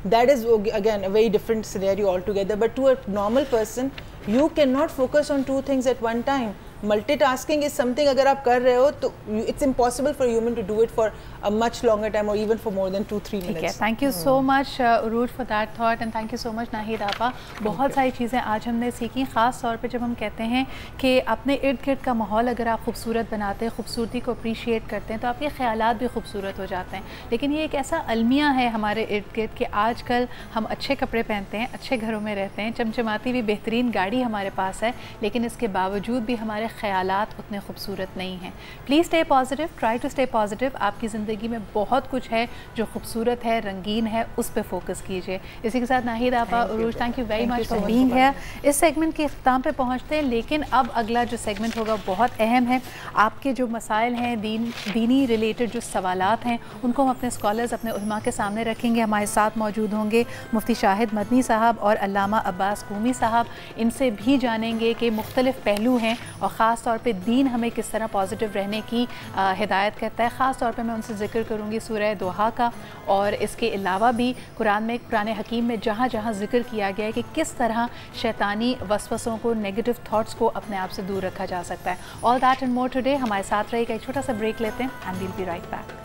that is again a very different scenario altogether. But to a normal person, you cannot focus on two things at one time. Multitasking is something अगर आप कर रहे हो तो it's impossible for a human to do it for a much longer time or even for more than 2-3 minutes. ठीक है, thank you so much Urooj for that thought and thank you so much Nahid आपा. बहुत सारी चीज़ें आज हमने सीखी, ख़ास तौर पे जब हम कहते हैं कि अपने इर्द गिर्द का माहौल अगर आप खूबसूरत बनाते हैं, खूबसूरती को अप्रिशिएट करते हैं तो आपके ख़यालात भी खूबसूरत हो जाते हैं. लेकिन ये एक ऐसा अलमिया है हमारे इर्द गिर्द कि आजकल हम अच्छे कपड़े पहनते हैं, अच्छे घरों में रहते हैं, चमचमाती हुई बेहतरीन गाड़ी हमारे पास है, लेकिन इसके बावजूद भी हमारे ख़यालात उतने खूबसूरत नहीं हैं. Please stay positive, try to stay positive. आपकी ज़िंदगी में बहुत कुछ है जो खूबसूरत है, रंगीन है, उस पर फोकस कीजिए. इसी के साथ नाहिद आपा, Urooj, thank you very much for being here. इस सेगमेंट के अख्ताम पे पहुँचते हैं, लेकिन अब अगला जो सेगमेंट होगा बहुत अहम है. आपके जो मसाइल हैं, दीनी रिलेटेड जो सवालात हैं, उनको हम अपने स्कॉलर्स, अपने उलमा के सामने रखेंगे. हमारे साथ मौजूद होंगे मुफ्ती शाहिद मदनी साहब और अल्लामा अब्बास कूमी साहब. इनसे भी जानेंगे कि मुख्तलिफ पहलू हैं और ख़ास तौर पे दीन हमें किस तरह पॉजिटिव रहने की हिदायत करता है. ख़ास तौर पे मैं उनसे ज़िक्र करूँगी सूरह दोहा का, और इसके अलावा भी कुरान हकीम में जहाँ जहाँ ज़िक्र किया गया है कि किस तरह शैतानी वसवसों को, नेगेटिव थाट्स को अपने आप से दूर रखा जा सकता है. All that and more today. हमारे साथ रहेगा. एक छोटा सा ब्रेक लेते हैं and we'll be right back.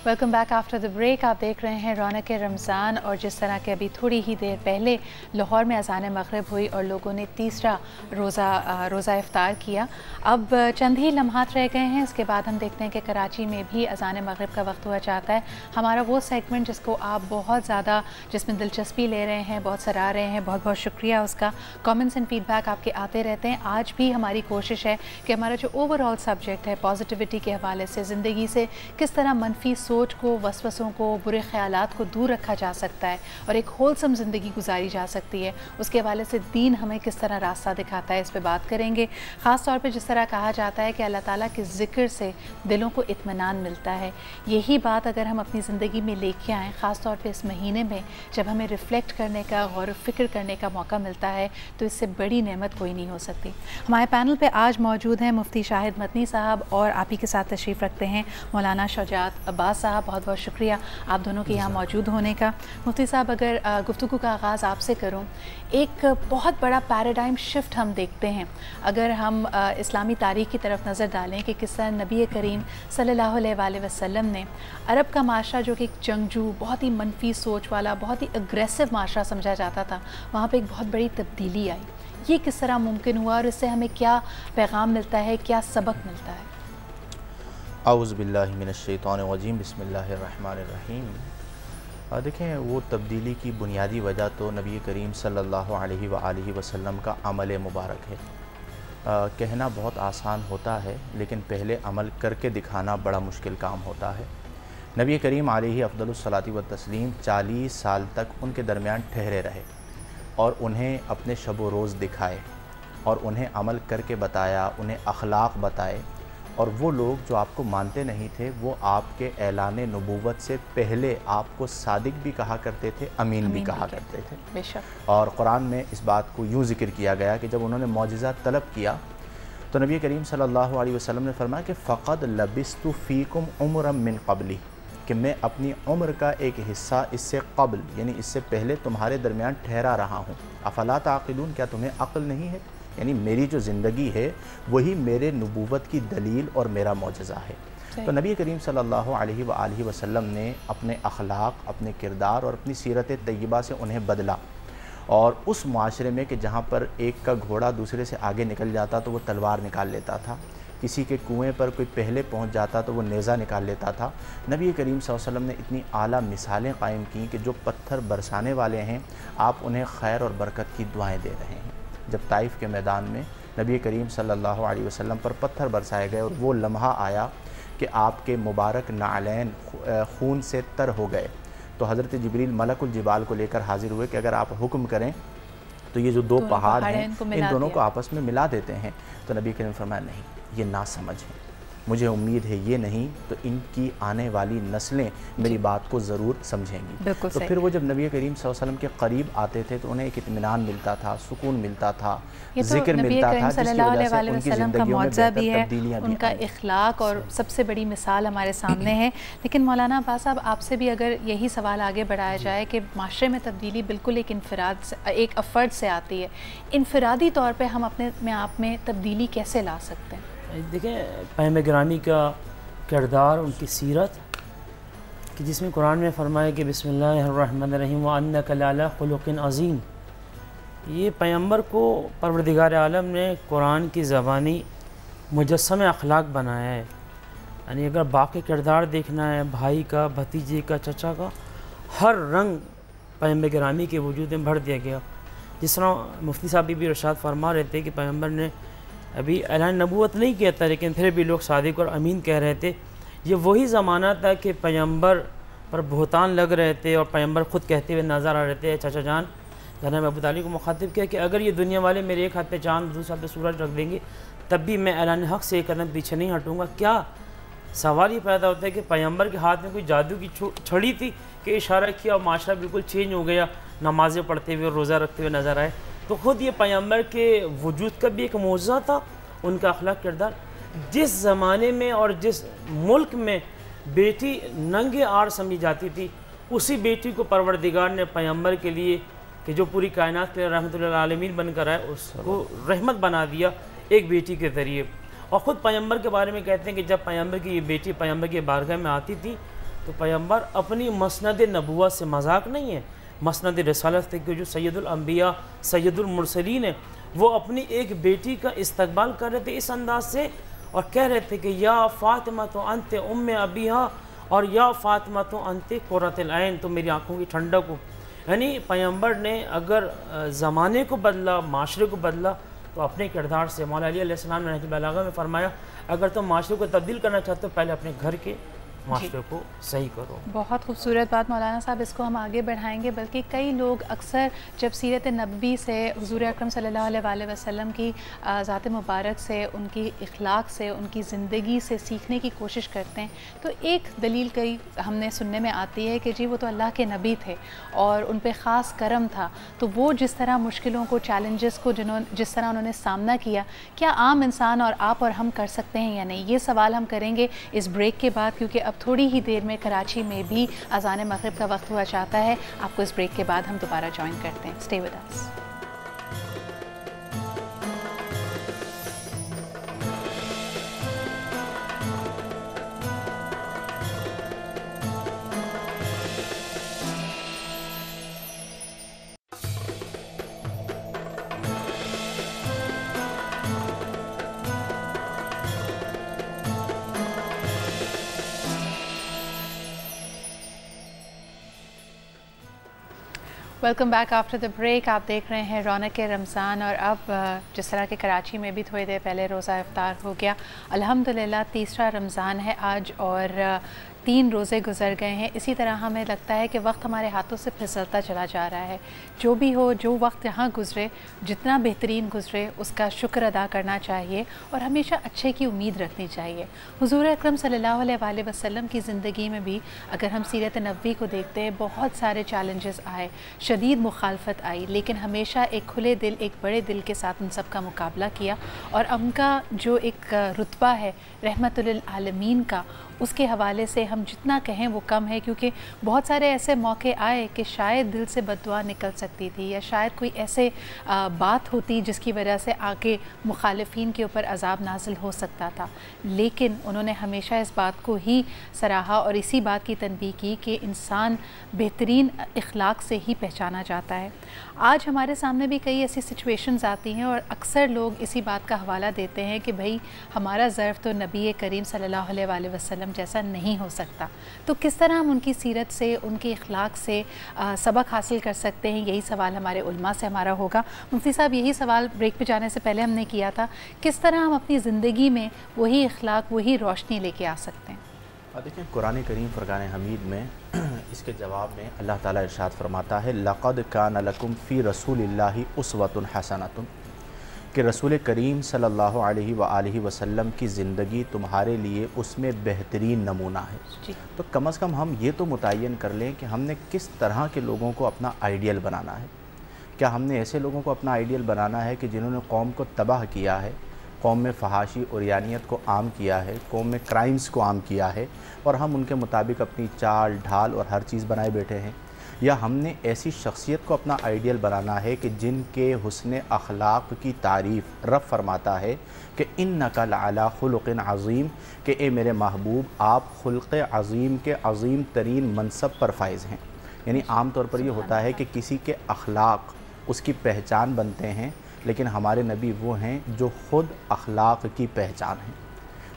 Welcome back after the break. आप देख रहे हैं रौनक रमज़ान, और जिस तरह के अभी थोड़ी ही देर पहले लाहौर में अज़ान मग़रिब हुई और लोगों ने तीसरा रोज़ा इफ्तार किया. अब चंद ही लम्हात रह गए हैं, इसके बाद हम देखते हैं कि कराची में भी अज़ान मग़रिब का वक्त हुआ चाहता है. हमारा वो सेगमेंट जिसको आप बहुत ज़्यादा, जिसमें दिलचस्पी ले रहे हैं, बहुत सराह रहे हैं, बहुत बहुत शुक्रिया उसका. कमेंट्स एंड फीडबैक आपके आते रहते हैं. आज भी हमारी कोशिश है कि हमारा जो ओवरऑल सब्जेक्ट है पॉजिटिविटी के हवाले से, ज़िंदगी से किस तरह मनफी सोच को, वसवसों को, बुरे ख्यालात को दूर रखा जा सकता है और एक होलसम ज़िंदगी गुजारी जा सकती है, उसके हवाले से दीन हमें किस तरह रास्ता दिखाता है, इस पे बात करेंगे. ख़ास तौर पे जिस तरह कहा जाता है कि अल्लाह ताला के ज़िक्र से दिलों को इत्मीनान मिलता है, यही बात अगर हम अपनी ज़िंदगी में लेके आएँ, ख़ास तौर पे इस महीने में जब हमें रिफ़्लेक्ट करने का, गौर फ़िक्र करने का मौका मिलता है, तो इससे बड़ी नेमत कोई नहीं हो सकती. हमारे पैनल पे आज मौजूद हैं मुफ्ती शाहिद मदनी साहब, और आप ही के साथ तशरीफ़ रखते हैं मौलाना शौजात अब्बास साहब. बहुत बहुत शुक्रिया आप दोनों के यहाँ मौजूद होने का. मुफ्ती साहब, अगर गुफ्तगू का आगाज़ आपसे करूँ, एक बहुत बड़ा पैराडाइम शिफ्ट हम देखते हैं अगर हम इस्लामी तारीख़ की तरफ नज़र डालें कि किस तरह नबी करीम सल्लल्लाहु अलैहि वसल्लम ने अरब का माशरा, जो कि एक जंगजू, बहुत ही मनफी सोच वाला, बहुत ही अग्रेसिव माशरा समझा जाता था, वहाँ पे एक बहुत बड़ी तब्दीली आई. ये किस तरह मुमकिन हुआ और इससे हमें क्या पैगाम मिलता है, क्या सबक मिलता है? औज़ु बिल्लाहि मिनश्शैतानिर्रजीम, बिस्मिल्लाहिर्रहमानिर्रहीम. देखें, वो तब्दीली की बुनियादी वजह तो नबी करीम सल्लल्लाहु अलैहि वसल्लम का अमल मुबारक है. कहना बहुत आसान होता है, लेकिन पहले अमल करके दिखाना बड़ा मुश्किल काम होता है. नबी करीम अलैहि अफ़्ज़लुस सलाती व तस्लीम 40 साल तक उनके दरमियान ठहरे रहे और उन्हें अपने शब व रोज़ दिखाए और उन्हें अमल करके बताया, उन्हें अखलाक बताए. और वो लोग जो आपको मानते नहीं थे, वो आपके ऐलान नबूवत से पहले आपको सादिक भी कहा करते थे, अमीन भी कहा करते थे. बेशक. और कुरान में इस बात को यूँ ज़िक्र किया गया कि जब उन्होंने मौजिज़ा तलब किया तो नबी करीम सल्लल्लाहु अलैहि वसल्लम ने फरमाया कि फ़क़द लबिस्तु फ़ीकुम उम्रम मिन क़ब्ली, कि मैं अपनी उम्र का एक हिस्सा इससे कब्ल, यानी इससे पहले तुम्हारे दरमियान ठहरा रहा हूँ. अफ़ला ताक़िलून, क्या तुम्हें अक्ल नहीं है यानी मेरी जो ज़िंदगी है वही मेरे नबूवत की दलील और मेरा मौजज़ा है। तो नबी करीम सल्लल्लाहु अलैहि वसल्लम ने अपने अखलाक, अपने किरदार और अपनी सीरत तय्यबा से उन्हें बदला, और उस माशरे में कि जहाँ पर एक का घोड़ा दूसरे से आगे निकल जाता तो वो तलवार निकाल लेता था, किसी के कुएं पर कोई पहले पहुँच जाता तो वो नेज़ा निकाल लेता था, नबी करीम सल्लल्लाहु अलैहि वसल्लम ने इतनी आला मिसालें कायम की कि जो पत्थर बरसाने वाले हैं आप उन्हें खैर और बरकत की दुआएँ दे रहे हैं। जब ताइफ के मैदान में नबी करीम सल्लल्लाहु अलैहि वसल्लम पर पत्थर बरसाए गए और वो लम्हा आया कि आपके मुबारक नालैन खून से तर हो गए, तो हज़रत जिब्रील मलकुल जिबाल को लेकर हाजिर हुए कि अगर आप हुक्म करें तो ये जो दो पहाड़ हैं इन दोनों को आपस में मिला देते हैं। तो नबी करीम फरमाया नहीं, ये ना समझ है, मुझे उम्मीद है ये नहीं तो इनकी आने वाली नस्लें मेरी बात को ज़रूर समझेंगी। तो फिर वो जब नबी करीम सल्लल्लाहु अलैहि वसल्लम के करीब आते थे तो उन्हें एक इत्मीनान मिलता था, सुकून मिलता था, जिक्र मिलता था, जिसकी वजह से उनकी ज़िंदगियों में बेहतर तब्दीलियाँ भी उनका इखलाक और सबसे बड़ी मिसाल हमारे सामने है। लेकिन मौलाना अब्बास साहब, आपसे भी अगर यही सवाल आगे बढ़ाया जाए कि माशरे में तब्दीली बिल्कुल एक एक अफर्द से आती है, इनफरादी तौर पर हम अपने में आप में तब्दीली कैसे ला सकते हैं? देखें, पैगंबर गिरामी का किरदार, उनकी सीरत कि जिसमें कुरान में फरमाया कि बिस्मिल्लाहिर्रहमानिर्रहीम व अन्नका लअला खुलुक़िन अज़ीम, ये पैगंबर को परवरदिगार आलम ने कुरान की ज़बानी मुजस्सम अखलाक बनाया है। यानी अगर बाकी किरदार देखना है, भाई का, भतीजे का, चचा का, हर रंग पैगंबर गिरामी के वजूद में भर दिया गया। जिस तरह मुफ्ती साहब भी इरशाद फरमा रहे थे कि पैगंबर ने अभी ऐलान नबूवत नहीं किया था, लेकिन फिर भी लोग सादिक और अमीन कह रहे थे। ये वही ज़माना था कि पैगंबर पर बहुतान लग रहे थे और पैगंबर ख़ुद कहते हुए नज़र आ रहे थे। चाचा जान जनाब अबू तालिब को मुखातिब किया कि अगर ये दुनिया वाले मेरे एक हाथ पे चाँद, दूसरे हाथ पे सूरज रख देंगे तब भी मैं ऐलान हक़ से एक कदम पीछे नहीं हटूँगा। क्या सवाल ये पैदा होता है कि पैगंबर के हाथ में कोई जादू की छड़ी थी कि इशारा किया और माशरा बिल्कुल चेंज हो गया, नमाज़ें पढ़ते हुए, रोज़ा रखते हुए नज़र आए। तो ख़ुद ये पैगंबर के वजूद का भी एक मौज़ा था, उनका अखलाक किरदार। जिस ज़माने में और जिस मुल्क में बेटी नंगे आर समझी जाती थी, उसी बेटी को परवरदिगार ने पैगंबर के लिए कि जो पूरी कायनात के रहमतुल आलमीन बनकर आए, उसको रहमत बना दिया एक बेटी के ज़रिए। और ख़ुद पैगंबर के बारे में कहते हैं कि जब पैगंबर की ये बेटी पैगंबर की बारगाह में आती थी तो पैगंबर अपनी मसनद नबुव्वत से, मजाक नहीं है, मसनद रिसालत थे कि जो सैयदुल अंबिया सैयदुल मुरसलीन है, वो अपनी एक बेटी का इस्तकबाल कर रहे थे इस अंदाज से और कह रहे थे कि या फ़ातिमा तो अंत उम्मे अबीहा और या फ़ातिमा तो अंत कुर्रतुल ऐन, तो मेरी आँखों की ठंडक हो। यानी पैगंबर ने अगर ज़माने को बदला, माशरे को बदला, तो अपने किरदार से। मौला अली अलैहिस्सलाम ने बलागा में फरमाया अगर तुम माशरे को तब्दील करना चाहते हो पहले अपने घर के माशरे को सही करो। बहुत खूबसूरत बात मौलाना साहब, इसको हम आगे बढ़ाएंगे। बल्कि कई लोग अक्सर जब सीरत नबी से, हुज़ूर अकरम सल्लल्लाहु अलैहि वसल्लम की ज़ात मुबारक से, उनकी इखलाक से, उनकी ज़िंदगी से सीखने की कोशिश करते हैं, तो एक दलील कई हमने सुनने में आती है कि जी वो तो अल्लाह के नबी थे और उन पर ख़ास करम था, तो वो जिस तरह मुश्किलों को, चैलेंजेस को जिस तरह उन्होंने सामना किया, क्या आम इंसान और आप और हम कर सकते हैं या नहीं? ये सवाल हम करेंगे इस ब्रेक के बाद, क्योंकि अब थोड़ी ही देर में कराची में भी अज़ान मग़रिब का वक्त हुआ चाहता है। आपको इस ब्रेक के बाद हम दोबारा ज्वाइन करते हैं। Stay with us. Welcome back after the break. आप देख रहे हैं रौनक रमज़ान। और अब जिस तरह के कराची में भी थोड़ी देर पहले रोज़ा इफ्तार हो गया, अल्हम्दुलिल्लाह तीसरा रमज़ान है आज और 3 रोज़े गुजर गए हैं। इसी तरह हमें लगता है कि वक्त हमारे हाथों से फिसलता चला जा रहा है। जो भी हो, जो वक्त यहाँ गुजरे, जितना बेहतरीन गुजरे, उसका शुक्र अदा करना चाहिए और हमेशा अच्छे की उम्मीद रखनी चाहिए। हुज़ूर अकरम सल्लल्लाहु अलैहि वसल्लम की ज़िंदगी में भी अगर हम सीरत नबवी को देखते हैं, बहुत सारे चैलेंजेस आए, शदीद मुखालफत आई, लेकिन हमेशा एक खुले दिल, एक बड़े दिल के साथ उन सब का मुकाबला किया और उनका जो एक रुतबा है रहमतुल आलमीन का, उसके हवाले से हम जितना कहें वो कम है, क्योंकि बहुत सारे ऐसे मौके आए कि शायद दिल से बद्दुआ निकल सकती थी, या शायद कोई ऐसे बात होती जिसकी वजह से आगे मुखालिफिन के ऊपर अजाब नाजिल हो सकता था। लेकिन उन्होंने हमेशा इस बात को ही सराहा और इसी बात की तनबीह की कि इंसान बेहतरीन इखलाक से ही पहचाना जाता है। आज हमारे सामने भी कई ऐसी सिचुएशंस आती हैं और अक्सर लोग इसी बात का हवाला देते हैं कि भाई हमारा ज़र्फ़ तो नबी करीम सल्लल्लाहु अलैहि वसल्लम जैसा नहीं हो सकता। तो किस तरह हम उनकी सीरत से, उनके इखलाक से सबक हासिल कर सकते हैं, यही सवाल हमारे उलमा से हमारा होगा। मुफ्ती साहब, यही सवाल ब्रेक पे जाने से पहले हमने किया था, किस तरह हम अपनी ज़िंदगी में वही इखलाक, वही रोशनी लेके आ सकते हैं? देखिए, कुरान करीम फ़ुरक़ान हमीद में इसके जवाब में अल्लाह ताला इरशाद फरमाता है, लक़द कान लकुम फ़ी रसूलिल्लाहि उस्वतुन हसनतुन, कि रसूल करीम सल्लल्लाहु अलैहि वआलिहि वसल्लम की ज़िंदगी तुम्हारे लिए उसमें बेहतरीन नमूना है। तो कम अज़ कम हम ये तो मुतय्यन कर लें कि हमने किस तरह के लोगों को अपना आइडियल बनाना है। क्या हमने ऐसे लोगों को अपना आइडियल बनाना है कि जिन्होंने कौम को तबाह किया है, कौम में फहाशी और यानियत को आम किया है, कौम में क्राइम्स को आम किया है, और हम उनके मुताबिक अपनी चाल ढाल और हर चीज़ बनाए बैठे हैं? या हमने ऐसी शख्सियत को अपना आइडियल बनाना है कि जिनके हुस्न अखलाक की तारीफ़ रब फरमाता है कि इन्नका लअला खुलुक़िन अज़ीम, कि ए मेरे महबूब आप खुल्क़ अज़ीम के अज़ीम तरीन मनसब पर फाइज़ हैं। यानी आम तौर पर ये होता है कि किसी के अखलाक उसकी पहचान बनते हैं, लेकिन हमारे नबी वो हैं जो ख़ुद अखलाक की पहचान हैं।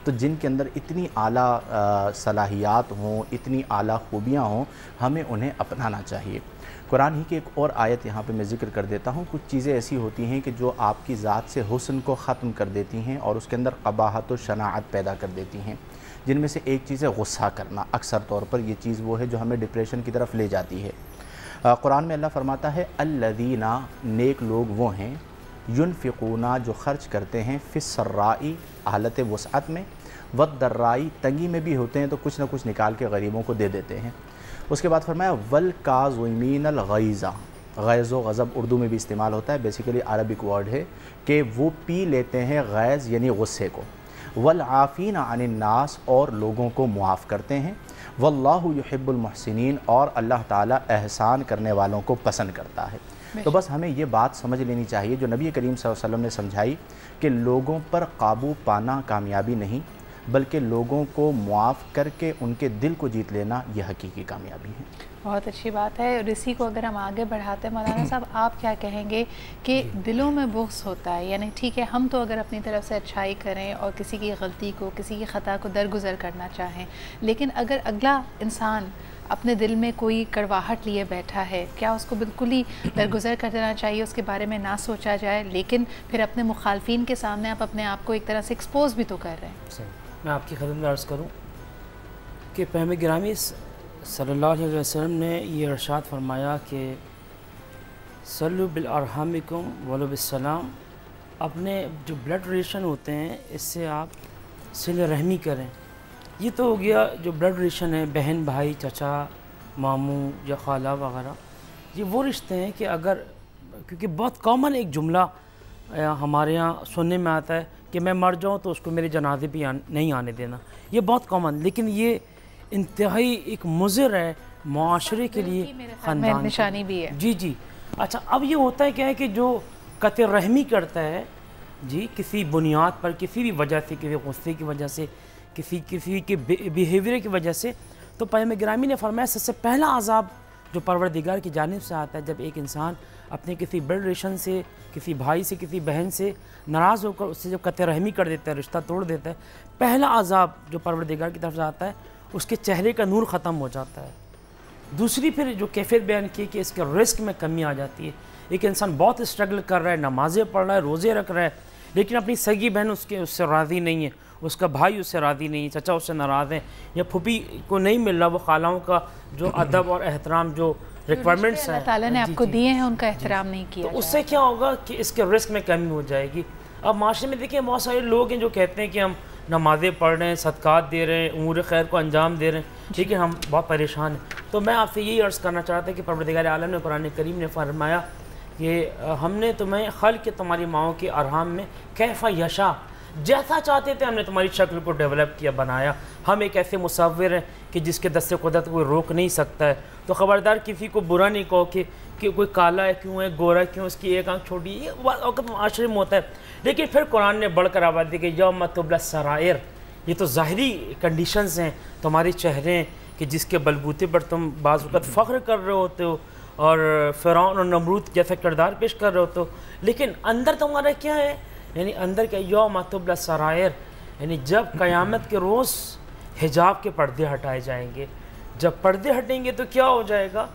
तो जिनके अंदर इतनी आला सलाहियात हों, इतनी आला खूबियाँ हों, हमें उन्हें अपनाना चाहिए। कुरान ही की एक और आयत यहाँ पे मैं ज़िक्र कर देता हूँ। कुछ चीज़ें ऐसी होती हैं कि जो आपकी ज़ात से हुस्न को ख़त्म कर देती हैं और उसके अंदर क़बाहत व शनाअत पैदा कर देती हैं, जिनमें से एक चीज़ है गुस्सा करना। अक्सर तौर पर ये चीज़ वो है जो हमें डिप्रेशन की तरफ ले जाती है। कुरान में अल्लाह फरमाता है, अल्लज़ीना, नेक लोग वो हैं, युनफ़िक़ूना, जो ख़र्च करते हैं, फ़िस्सर्राई, हालत वसअत में, वद्दर्राई, तंगी में भी होते हैं तो कुछ ना कुछ निकाल के गरीबों को दे देते हैं। उसके बाद फरमाया वल काज़िमीनल गैज़ा, गैज़ व गज़ब उर्दू में भी इस्तेमाल होता है, बेसिकली अरबिक वर्ड है कि वो पी लेते हैं गैज़ यानी गुस्से को। वल आफ़ीना अनिन नास, और लोगों को मुआफ़ करते हैं। वल्लाहु युहिब्बुल मुहसिनीन, और अल्लाह ताला एहसान करने वालों को पसंद करता है। तो बस हमें ये बात समझ लेनी चाहिए जो नबी करीम सल्लल्लाहु अलैहि वसल्लम ने समझाई कि लोगों पर काबू पाना कामयाबी नहीं, बल्कि लोगों को मुआफ़ करके उनके दिल को जीत लेना यह हकीकी कामयाबी है। बहुत अच्छी बात है। और इसी को अगर हम आगे बढ़ाते हैं, मौलाना साहब आप क्या कहेंगे कि दिलों में बुग़्ज़ होता है, यानी ठीक है हम तो अगर अपनी तरफ से अच्छाई करें और किसी की गलती को, किसी की ख़ता को दरगुज़र करना चाहें, लेकिन अगर अगला इंसान अपने दिल में कोई कड़वाहट लिए बैठा है, क्या उसको बिल्कुल ही दरगुज़र कर देना चाहिए, उसके बारे में ना सोचा जाए, लेकिन फिर अपने मुखालफिन के सामने आप अपने आप को एक तरह से एक्सपोज़ भी तो कर रहे हैं? सही, मैं आपकी खिदमत में अर्ज़ करूँ कि पैग़म्बर गिरामी सल्लल्लाहु अलैहि वसल्लम ने ये इरशाद फरमाया कि सल्लु बिल अरहमिकुम वलो बिस्सलाम, अपने जो ब्लड रिलेशन होते हैं इससे आप सिले रहमी करें। ये तो हो गया जो ब्लड रिलेशन है, बहन भाई, चचा मामू या खाला वगैरह, ये वो रिश्ते हैं कि अगर, क्योंकि बहुत कॉमन एक जुमला हमारे यहाँ सुनने में आता है कि मैं मर जाऊँ तो उसको मेरे जनाजे भी नहीं आने देना, ये बहुत कॉमन, लेकिन ये इंतहाई एक मुज़र है माशरे के लिए, ख़ानदान निशानी भी है। जी जी। अच्छा, अब ये होता है क्या है कि जो कत्ल रहमी करता है जी किसी बुनियाद पर, किसी भी वजह से, किसी गुस्से की वजह से, किसी के बिहेवियर की वजह से, तो पैग़म्बर गिरामी ने फरमाया सबसे पहला अज़ाब जो परवरदिगार की जानिब से आता है, जब एक इंसान अपने किसी ब्लड रिलेशन से, किसी भाई से, किसी बहन से नाराज़ होकर उससे जब कत्ल रहमी कर देता है, रिश्ता तोड़ देता है, पहला अज़ाब जो परवरदिगार की तरफ से आता है उसके चेहरे का नूर ख़त्म हो जाता है। दूसरी फिर जो कैफियत बयान की कि इसके रिस्क में कमी आ जाती है। एक इंसान बहुत स्ट्रगल कर रहा है, नमाज़ें पढ़ रहा है, रोज़े रख रहा है, लेकिन अपनी सगी बहन उससे राज़ी नहीं है, उसका भाई उससे राज़ी नहीं है, चचा उससे नाराज़ है, या फूफी को नहीं मिल रहा वो खालाओं का जो अदब और एहतराम जो रिक्वायरमेंट्स हैं ताला ने आपको दिए हैं उनका एहतराम नहीं किया, तो उससे क्या होगा कि इसके रिस्क में कमी हो जाएगी। अब माशरे में देखिए बहुत सारे लोग हैं जो कहते हैं कि हम नमाज़ें पढ़ रहे हैं, सदक़ात दे रहे हैं, उमूर खैर को अंजाम दे रहे हैं, लेकिन हम बहुत परेशान हैं। तो मैं आपसे यही अर्ज़ करना चाहता कि परवरदिगार आलम ने कुरान करीम ने फरमाया कि हमने तुम्हें खल्क़ के तुम्हारी माओं के अरहाम में कैफ़ा यशा, जैसा चाहते थे हमने तुम्हारी शक्ल को डेवलप किया, बनाया। हम एक ऐसे मुसव्विर हैं कि जिसके दस्ते कुदरत कोई रोक नहीं सकता है। तो ख़बरदार किसी को बुरा नहीं कहो कि कोई काला है क्यों है, गोरा क्यों, उसकी एक आँख छोटी, ये वक्त माशरे में होता है। लेकिन फिर कुरान ने बढ़कर आवाज़ दी कि यौम तुबला सराइर, ये तो ज़ाहिरी कंडीशंस हैं, तुम्हारे चेहरे कि जिसके बलबूते पर तुम बाज़ वक़्त फ़ख्र कर रहे होते हो और फ़िरौन और नमरूद जैसा किरदार पेश कर रहे होते हो, लेकिन अंदर तुम्हारा क्या है, यानी अंदर क्या, यौम तुबला सराइर, यानी जब क़यामत के रोज़ हिजाब के पर्दे हटाए जाएंगे। जब पर्दे हटेंगे तो क्या हो जाएगा,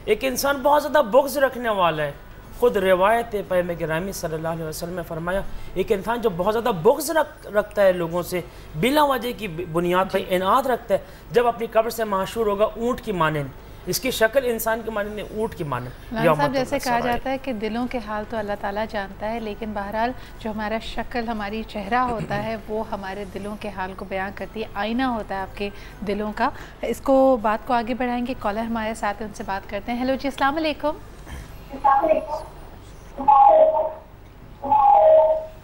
एक इंसान बहुत ज़्यादा बुग़्ज़ रखने वाला है। ख़ुद रिवायत पैगंबर गिरामी सल्लल्लाहु अलैहि वसल्लम ने फरमाया, एक इंसान जो बहुत ज़्यादा बुग़्ज़ रखता है लोगों से, बिला वजह की बुनियाद पर इनाद रखता है, जब अपनी कब्र से माशूर होगा ऊँट की मानंद, इसकी शक्ल इंसान की मानंद नहीं, ऊँट की मानंद। साहब जैसे कहा जाता है कि दिलों के हाल तो अल्लाह ताला जानता है, लेकिन बहरहाल जो हमारा शक्ल, हमारी चेहरा होता है वो हमारे दिलों के हाल को बयां करती है, आईना होता है आपके दिलों का। इसको बात को आगे बढ़ाएंगे, कॉलर हमारे साथ है, उनसे बात करते हैं। हेलो जी, अस्सलाम वालेकुम।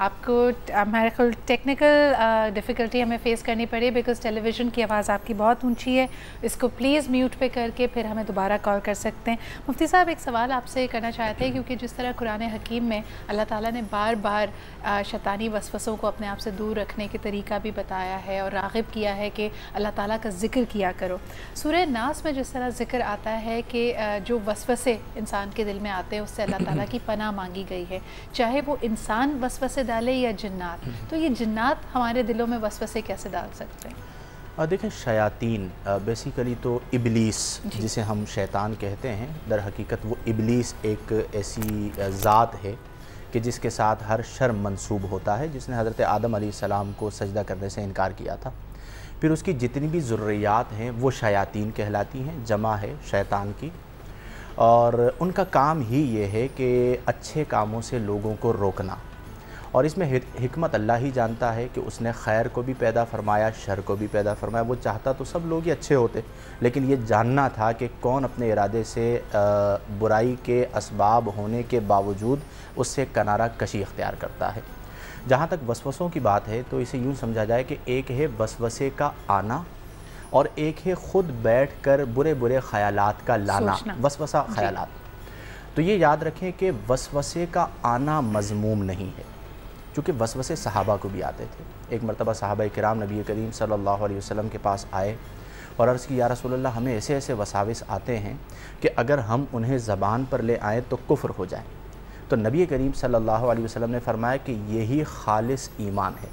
आपको हमारे खुद टेक्निकल डिफ़िकल्टी हमें फ़ेस करनी पड़ी बिकॉज़ टेलीविज़न की आवाज़ आपकी बहुत ऊंची है। इसको प्लीज़ म्यूट पे करके फिर हमें दोबारा कॉल कर सकते हैं। मुफ्ती साहब एक सवाल आपसे करना चाहते हैं, क्योंकि जिस तरह कुरान हकीम में अल्लाह ताला ने बार बार शैतानी वसवसों को अपने आप से दूर रखने के तरीका भी बताया है और राग़िब किया है कि अल्लाह ताला का ज़िक्र किया करो। सूरह नास में जिस तरह ज़िक्र आता है कि जो वसवसे इंसान के दिल में आते हैं उससे अल्लाह ताला की पनाह मांगी गई है, चाहे वो इंसान वसवसे डाले या जिन्नात। तो ये जिन्नात हमारे दिलों में वसवसे कैसे डाल सकते हैं? देखें, शयातीन बेसिकली तो इबलीस जिसे हम शैतान कहते हैं, दर हकीकत वो इबलीस एक ऐसी ज़ात है कि जिसके साथ हर शर्म मंसूब होता है, जिसने हज़रत आदम अलैहिस्सलाम को सजदा करने से इनकार किया था। फिर उसकी जितनी भी ज़ुर्रियात हैं वो शयातीन कहलाती हैं, जमा है शैतान की, और उनका काम ही ये है कि अच्छे कामों से लोगों को रोकना। और इसमें हिकमत अल्लाह ही जानता है कि उसने खैर को भी पैदा फरमाया, शर को भी पैदा फरमाया। वो चाहता तो सब लोग ही अच्छे होते, लेकिन ये जानना था कि कौन अपने इरादे से बुराई के असबाब होने के बावजूद उससे किनारा कशी इख्तियार करता है। जहाँ तक वसवसों की बात है तो इसे यूँ समझा जाए कि एक है वसवसे का आना और एक है ख़ुद बैठ कर बुरे बुरे ख़यालात का लाना, वसवसा ख़यालात। तो ये याद रखें कि वसवसे का आना मज़मूम नहीं है, चूँकि वसवसे सहाबा को भी आते थे। एक मरतबा सहाबा किराम नबी करीम सल्लल्लाहु अलैहि वसल्लम के पास आए और अर्ज़ की, या रसूलल्लाह, हमें ऐसे ऐसे वसाविस आते हैं कि अगर हम उन्हें ज़बान पर ले आएँ तो कुफ्र हो जाए। तो नबी करीम सल्लल्लाहु अलैहि वसल्लम ने फरमाया कि यही खालिस ईमान है।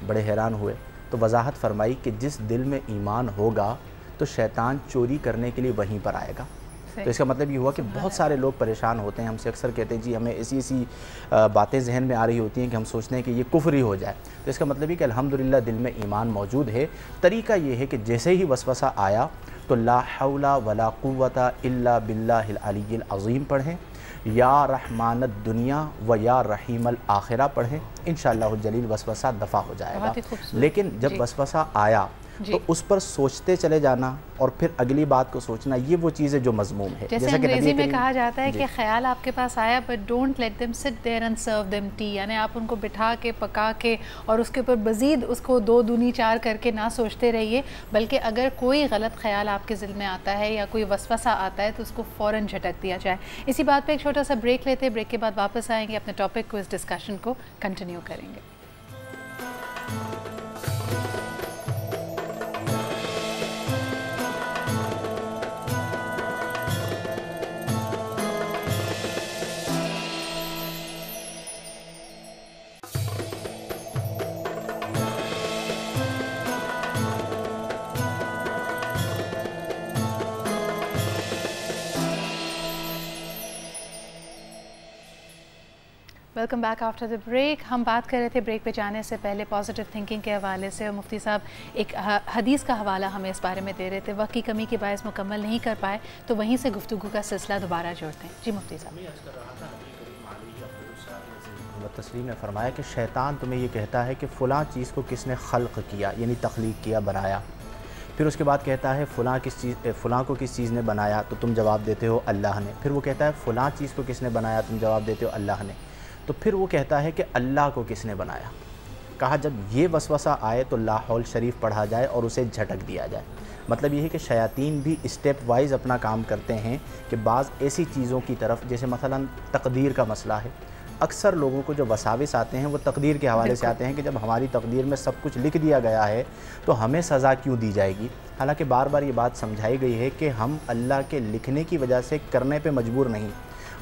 बड़े हैरान हुए तो वजाहत फरमाई कि जिस दिल में ईमान होगा तो शैतान चोरी करने के लिए वहीं पर आएगा। तो इसका मतलब ये हुआ कि बहुत सारे लोग परेशान होते हैं, हमसे अक्सर कहते हैं जी हमें ऐसी बातें जहन में आ रही होती हैं कि हम सोचते हैं कि ये कुफ्र ही हो जाए। तो इसका मतलब ये कि अल्हम्दुलिल्लाह दिल में ईमान मौजूद है। तरीका ये है कि जैसे ही वसवसा आया तो ला हौला वला कुव्वता इल्ला बिल्लाहिल अलीय्यिल अज़ीम पढ़ें, या रहमानद दुनिया व या रहीमल आखिरा पढ़ें, इंशाअल्लाहुल जलील वसवसा दफ़ा हो जाएगा। लेकिन जब वसवसा आया तो उस पर सोचते चले जाना और फिर अगली बात को सोचना, ये वो चीज़ है जो मज़मूम है। जैसे अंग्रेजी में कहा जाता है कि ख्याल आपके पास आया but don't let them sit there and serve them tea, यानी आप उनको बिठा के पका के और उसके ऊपर मज़ीद उसको 2 दूनी 4 करके ना सोचते रहिए, बल्कि अगर कोई गलत ख्याल आपके दिल में आता है या कोई वसवसा आता है तो उसको फ़ौरन झटक दिया जाए। इसी बात पर एक छोटा सा ब्रेक लेते हैं, ब्रेक के बाद वापस आएंगे, अपने टॉपिक को, इस डिस्कशन को कंटिन्यू करेंगे। Welcome back after the break. हम बात कर रहे थे ब्रेक पे जाने से पहले पॉजिटिव थिंकिंग के हवाले से, और मुफ्ती साहब एक हदीस का हवाला हमें इस बारे में दे रहे थे। वक्त की कमी की बायस मुकम्मल नहीं कर पाए तो वहीं से गुफ्तगू का सिलसिला दोबारा जोड़ते हैं। जी मुफ्ती साहब। तस्लीम ने फरमाया कि शैतान तुम्हें ये कहता है कि फ़लाँ चीज़ को किसने खल्क़ किया, यानी तख्लीक किया, बनाया। फिर उसके बाद कहता है फ़लाँ को किस चीज़ ने बनाया, तो तुम जवाब देते हो अल्लाह ने। फिर वो कहता है फ़लाँ चीज़ को किसने बनाया, तुम जवाब देते हो अल्लाह ने। तो फिर वो कहता है कि अल्लाह को किसने बनाया, कहा जब ये वसवसा आए तो ला हौल शरीफ पढ़ा जाए और उसे झटक दिया जाए। मतलब ये है कि शयातीन भी स्टेप वाइज अपना काम करते हैं कि बाज़ ऐसी चीज़ों की तरफ, जैसे मसलन तकदीर का मसला है, अक्सर लोगों को जो वसाविस आते हैं वो तकदीर के हवाले से आते हैं कि जब हमारी तकदीर में सब कुछ लिख दिया गया है तो हमें सज़ा क्यों दी जाएगी। हालांकि बार बार ये बात समझाई गई है कि हम अल्लाह के लिखने की वजह से करने पे मजबूर नहीं,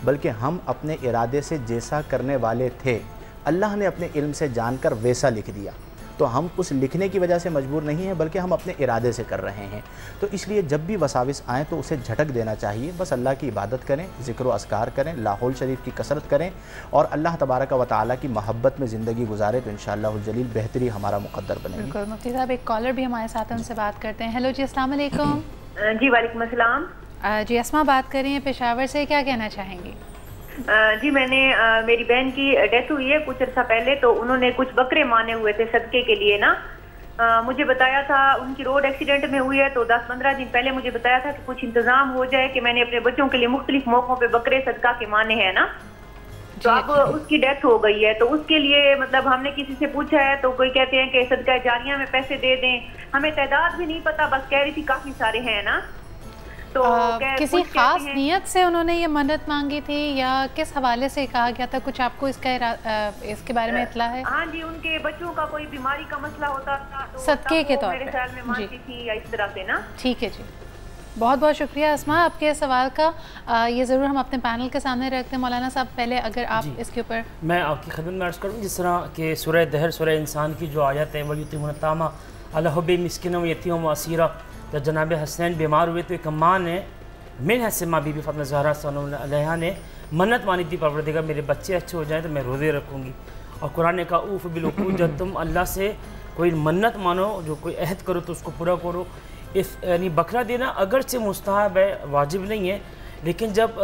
बल्कि हम अपने इरादे से जैसा करने वाले थे अल्लाह ने अपने इल्म से जानकर वैसा लिख दिया, तो हम उस लिखने की वजह से मजबूर नहीं हैं बल्कि हम अपने इरादे से कर रहे हैं। तो इसलिए जब भी वसाविस आएँ तो उसे झटक देना चाहिए। बस अल्लाह की इबादत करें, ज़िक्र व अस्कार करें, लाहौल शरीफ की कसरत करें और अल्लाह तबारक व तआला की मोहब्बत में ज़िंदगी गुजारे तो इंशाअल्लाह जलील बेहतरी हमारा मुक़द्दर बनेगी। बिल्कुल मुफ्ती साहब, एक कॉलर भी हमारे साथ है, उनसे बात करते हैं। हेलो जी, अस्सलाम वालेकुम। जी वालेकुम अस्सलाम। जी अस्मा बात कर रही हैं पेशावर से, क्या कहना चाहेंगी? जी मैंने मेरी बहन की डेथ हुई है कुछ अर्सा पहले, तो उन्होंने कुछ बकरे माने हुए थे सदके के लिए ना। मुझे बताया था, उनकी रोड एक्सीडेंट में हुई है तो 10-15 दिन पहले मुझे बताया था कि कुछ इंतजाम हो जाए कि मैंने अपने बच्चों के लिए मुख्तलिफ मौकों पे बकरे सदका के माने हैं ना। तो अब उसकी डेथ हो गई है, तो उसके लिए मतलब हमने किसी से पूछा है तो कोई कहते हैं कि सदका जारिया में पैसे दे दें, हमें तादाद भी नहीं पता, बस कह रही थी काफी सारे हैं ना। तो किसी खास नियत से उन्होंने ये मन्नत मांगी थी या किस हवाले से कहा गया था, कुछ आपको इसके बारे में इत्ला है? हाँ जी, उनके बच्चों का कोई बीमारी का मसला होता था तो सदके के तौर मेरे ख्याल में मांगती थी या इस तरह से ना। ठीक है जी, बहुत बहुत शुक्रिया अस्मा आपके सवाल का। ये ज़रूर हम अपने पैनल के सामने रखते हैं। मौलाना साहब पहले अगर आप इसके ऊपर, मैं आपकी खिदमत में अर्ज़ करूँ, जिस तरह के सूरह दहर सूरह इंसान की जो आयत है वयुतिमून तामा अला हुब्बि मिस्कीन व यतीम व असीरा, जब जनाब हसनैन बीमार हुए तो एक अम्मा ने मिन हस्मा बीबी फ़ातिमा ज़हरा सल्लल्लाहु अलैहा ने मन्नत मानी थी, परवरदिगार मेरे बच्चे अच्छे हो जाएं तो मैं रोज़े रखूँगी। और कुरान ने कहा ऊफ़ बिल-उक़ूद, जब तुम अल्लाह से कोई मन्नत मानो, जो कोई अहद करो तो उसको पूरा करो। इस यानी बकरा देना अगर से मुस्ताहब है, वाजिब नहीं है, लेकिन जब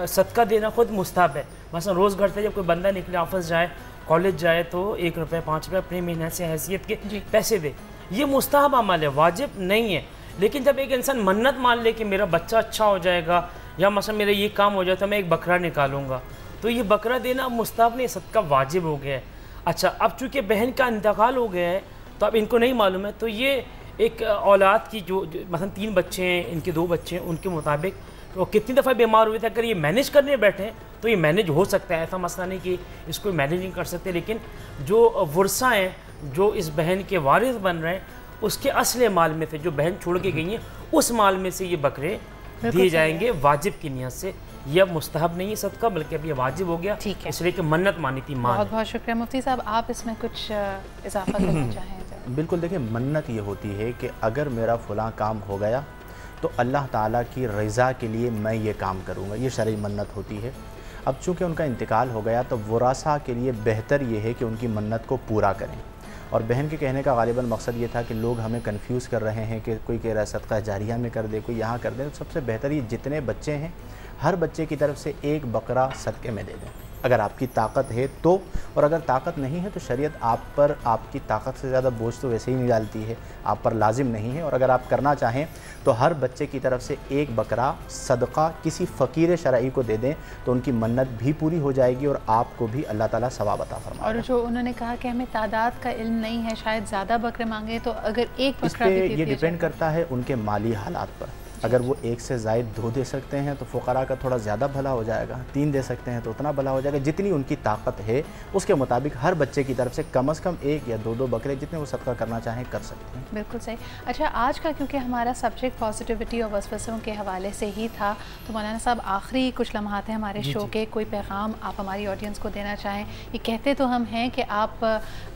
सदका देना खुद मुस्ताहब है। मसलन रोज़ घर से जब कोई बंदा निकले, ऑफिस जाए, कॉलेज जाए तो 1 रुपये 5 रुपये अपने मेहनत से हैसियत के पैसे दे, ये मुस्ताहब अमल है, वाजिब नहीं है। लेकिन जब एक इंसान मन्नत मान ले कि मेरा बच्चा अच्छा हो जाएगा या मसलन मेरा ये काम हो जाए तो मैं एक बकरा निकालूंगा, तो ये बकरा देना मुस्ताहब नहीं, सदका वाजिब हो गया है। अच्छा, अब चूँकि बहन का इंतकाल हो गया है तो अब इनको नहीं मालूम है, तो ये एक औलाद की जो मसलन 3 बच्चे हैं, इनके 2 बच्चे हैं, उनके मुताबिक तो कितनी दफ़ा बीमार हुए थे, अगर ये मैनेज करने बैठे तो ये मैनेज हो सकता है, ऐसा मसला नहीं कि इसको मैनेज नहीं कर सकते। लेकिन जो वर्सा हैं, जो इस बहन के वारिस बन रहे हैं, उसके असले माल में से जो बहन छोड़ के गई हैं उस माल में से ये बकरे दिए जाएंगे वाजिब की नियत से। ये अब मुस्तहब नहीं है सदका, बल्कि अब ये वाजिब हो गया, इसलिए कि मन्नत मानी थी मां। बहुत बहुत शुक्रिया मुफ्ती साहब, आप इसमें कुछ इजाफा करना चाहें? बिल्कुल, देखिए मन्नत ये होती है कि अगर मेरा फ़लाँ काम हो गया तो अल्लाह ताला की रज़ा के लिए मैं ये काम करूँगा, ये शरई मन्नत होती है। अब चूँकि उनका इंतकाल हो गया तो वरासा के लिए बेहतर ये है कि उनकी मन्नत को पूरा करें। और बहन के कहने का गालिबन मकसद ये था कि लोग हमें कंफ्यूज कर रहे हैं कि कोई कह रहा है सदका जारिया में कर दे, कोई यहाँ कर दे, तो सबसे बेहतर ये जितने बच्चे हैं हर बच्चे की तरफ से 1 बकरा सदक़े में दे दें, अगर आपकी ताकत है तो। और अगर ताकत नहीं है तो शरीयत आप पर आपकी ताकत से ज़्यादा बोझ तो वैसे ही नहीं डालती है, आप पर लाजिम नहीं है। और अगर आप करना चाहें तो हर बच्चे की तरफ से 1 बकरा सदका किसी फ़कीर शरई को दे दें तो उनकी मन्नत भी पूरी हो जाएगी और आपको भी अल्लाह ताला सवाब अता फरमाएगा। और जो उन्होंने कहा कि हमें तादाद का इल्म नहीं है, शायद ज़्यादा बकरे मांगे, तो अगर 1 बकरा भी ये डिपेंड करता है उनके माली हालात पर। अगर वो 1 से ज़ायद 2 दे सकते हैं तो फ़ुक़रा का थोड़ा ज़्यादा भला हो जाएगा, 3 दे सकते हैं तो उतना भला हो जाएगा। जितनी उनकी ताकत है उसके मुताबिक हर बच्चे की तरफ से कम से कम 1 या 2 बकरे जितने वो सदका करना चाहें कर सकते हैं। बिल्कुल सही। अच्छा, आज का क्योंकि हमारा सब्जेक्ट पॉजिटिविटी और वसवसों के हवाले से ही था, तो मौलाना साहब आखिरी कुछ लम्हात हैं हमारे शो के, कोई पैगाम आप हमारी ऑडियंस को देना चाहें? ये कहते तो हम हैं कि आप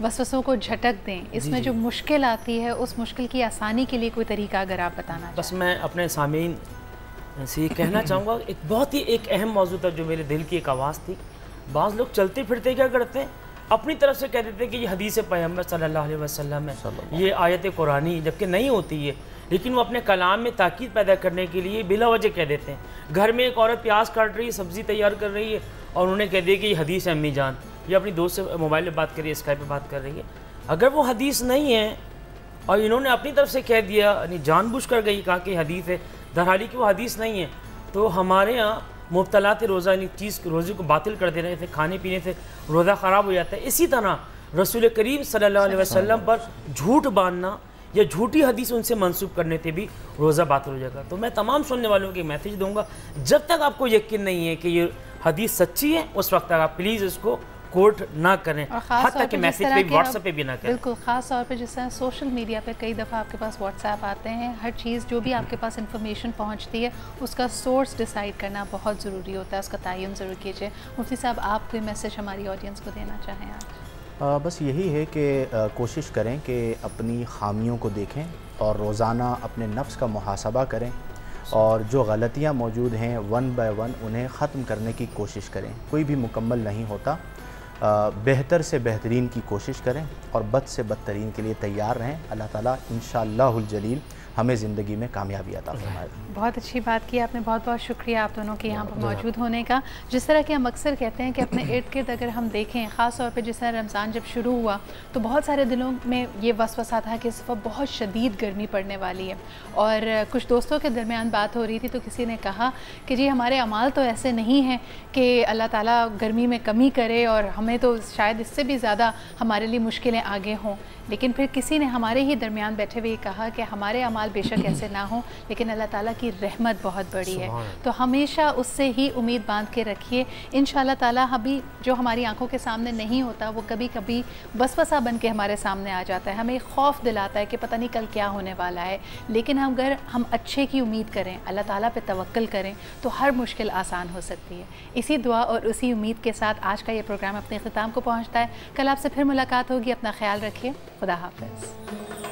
वसवसों को झटक दें, इसमें जो मुश्किल आती है उस मुश्किल की आसानी के लिए कोई तरीका अगर आप बताना चाहें। बस मैं अपने सामीन से ये कहना चाहूँगा, एक बहुत ही एक अहम मौजू था जो मेरे दिल की एक आवाज़ थी। बाज़ लोग चलते फिरते क्या करते हैं, अपनी तरफ से कह देते हैं कि ये हदीस पैगम्बर सल्लल्लाहु अलैहि वसल्लम है, ये आयत कुरानी, जबकि नहीं होती है। लेकिन वो अपने कलाम में ताकीद पैदा करने के लिए बिला वजह कह देते हैं। घर में एक औरत प्याज काट रही है, सब्ज़ी तैयार कर रही है और उन्होंने कह दिया कि ये हदीस है अम्मी जान, ये अपनी दोस्त से मोबाइल पर बात कर रही है, स्काइप पर बात कर रही है। अगर वो हदीस नहीं है और इन्होंने अपनी तरफ से कह दिया, यानी जानबूझ कर गई कहा कि हदीस है, दरहाली की वो हदीस नहीं है, तो हमारे यहाँ मुब्तलात रोज़ा यानी चीज़ रोज़े को बातिल कर देने से, खाने पीने से रोज़ा ख़राब हो जाता है। इसी तरह रसूल करीम सल्लल्लाहु अलैहि वसल्लम पर झूठ बांधना या झूठी हदीस उनसे मंसूब करने से भी रोज़ा बातिल हो जाएगा। तो मैं तमाम सुनने वालों को मैसेज दूंगा, जब तक आपको यकीन नहीं है कि ये हदीस सच्ची है उस वक्त तक आप प्लीज़ इसको कोट ना करें, हत्ता कि मैसेज पे व्हाट्सएप पे भी ना करें। बिल्कुल, ख़ास तौर पे जिस तरह सोशल मीडिया पे कई दफ़ा आपके पास व्हाट्सएप आते हैं, हर चीज़ जो भी आपके पास इंफॉर्मेशन पहुंचती है उसका सोर्स डिसाइड करना बहुत ज़रूरी होता है, उसका तयन ज़रूर कीजिए। मुफ्ती साहब, आप कोई मैसेज हमारी ऑडियंस को देना चाहें आज? बस यही है कि कोशिश करें कि अपनी ख़ामियों को देखें और रोज़ाना अपने नफ्स का मुहासबा करें और जो गलतियाँ मौजूद हैं वन बाय वन उन्हें ख़त्म करने की कोशिश करें। कोई भी मुकम्मल नहीं होता, बेहतर से बेहतरीन की कोशिश करें और बद से बदतरीन के लिए तैयार रहें। अल्लाह ताला इंशाअल्लाहुल जलील हमें ज़िंदगी में कामयाबी अता फरमाए। बहुत अच्छी बात की आपने, बहुत बहुत शुक्रिया आप दोनों के यहाँ पर मौजूद होने का। जिस तरह कि हम अक्सर कहते हैं कि अपने इर्द गिर्द अगर हम देखें, ख़ास तौर पे जिस तरह रमज़ान जब शुरू हुआ तो बहुत सारे दिलों में ये वसवसा था कि इस वक्त बहुत शदीद गर्मी पड़ने वाली है, और कुछ दोस्तों के दरमियान बात हो रही थी तो किसी ने कहा कि जी हमारे अमाल तो ऐसे नहीं हैं कि अल्लाह ताला गर्मी में कमी करे और हमें तो शायद इससे भी ज़्यादा हमारे लिए मुश्किलें आगे हों। लेकिन फिर किसी ने हमारे ही दरमियान बैठे हुए कहा कि हमारे अमाल बेशक ऐसे ना हो लेकिन अल्लाह ताला की रहमत बहुत बड़ी है, तो हमेशा उससे ही उम्मीद बांध के रखिए। इंशाअल्लाह ताला अभी जो हमारी आंखों के सामने नहीं होता वो कभी कभी वसवसा बन के हमारे सामने आ जाता है, हमें खौफ दिलाता है कि पता नहीं कल क्या होने वाला है। लेकिन अगर हम अच्छे की उम्मीद करें, अल्लाह ताला पे तवक्ल करें तो हर मुश्किल आसान हो सकती है। इसी दुआ और उसी उम्मीद के साथ आज का ये प्रोग्राम अपने ख़िताम को पहुँचता है। कल आपसे फिर मुलाकात होगी, अपना ख्याल रखिए, खुदा हाफ़िज़।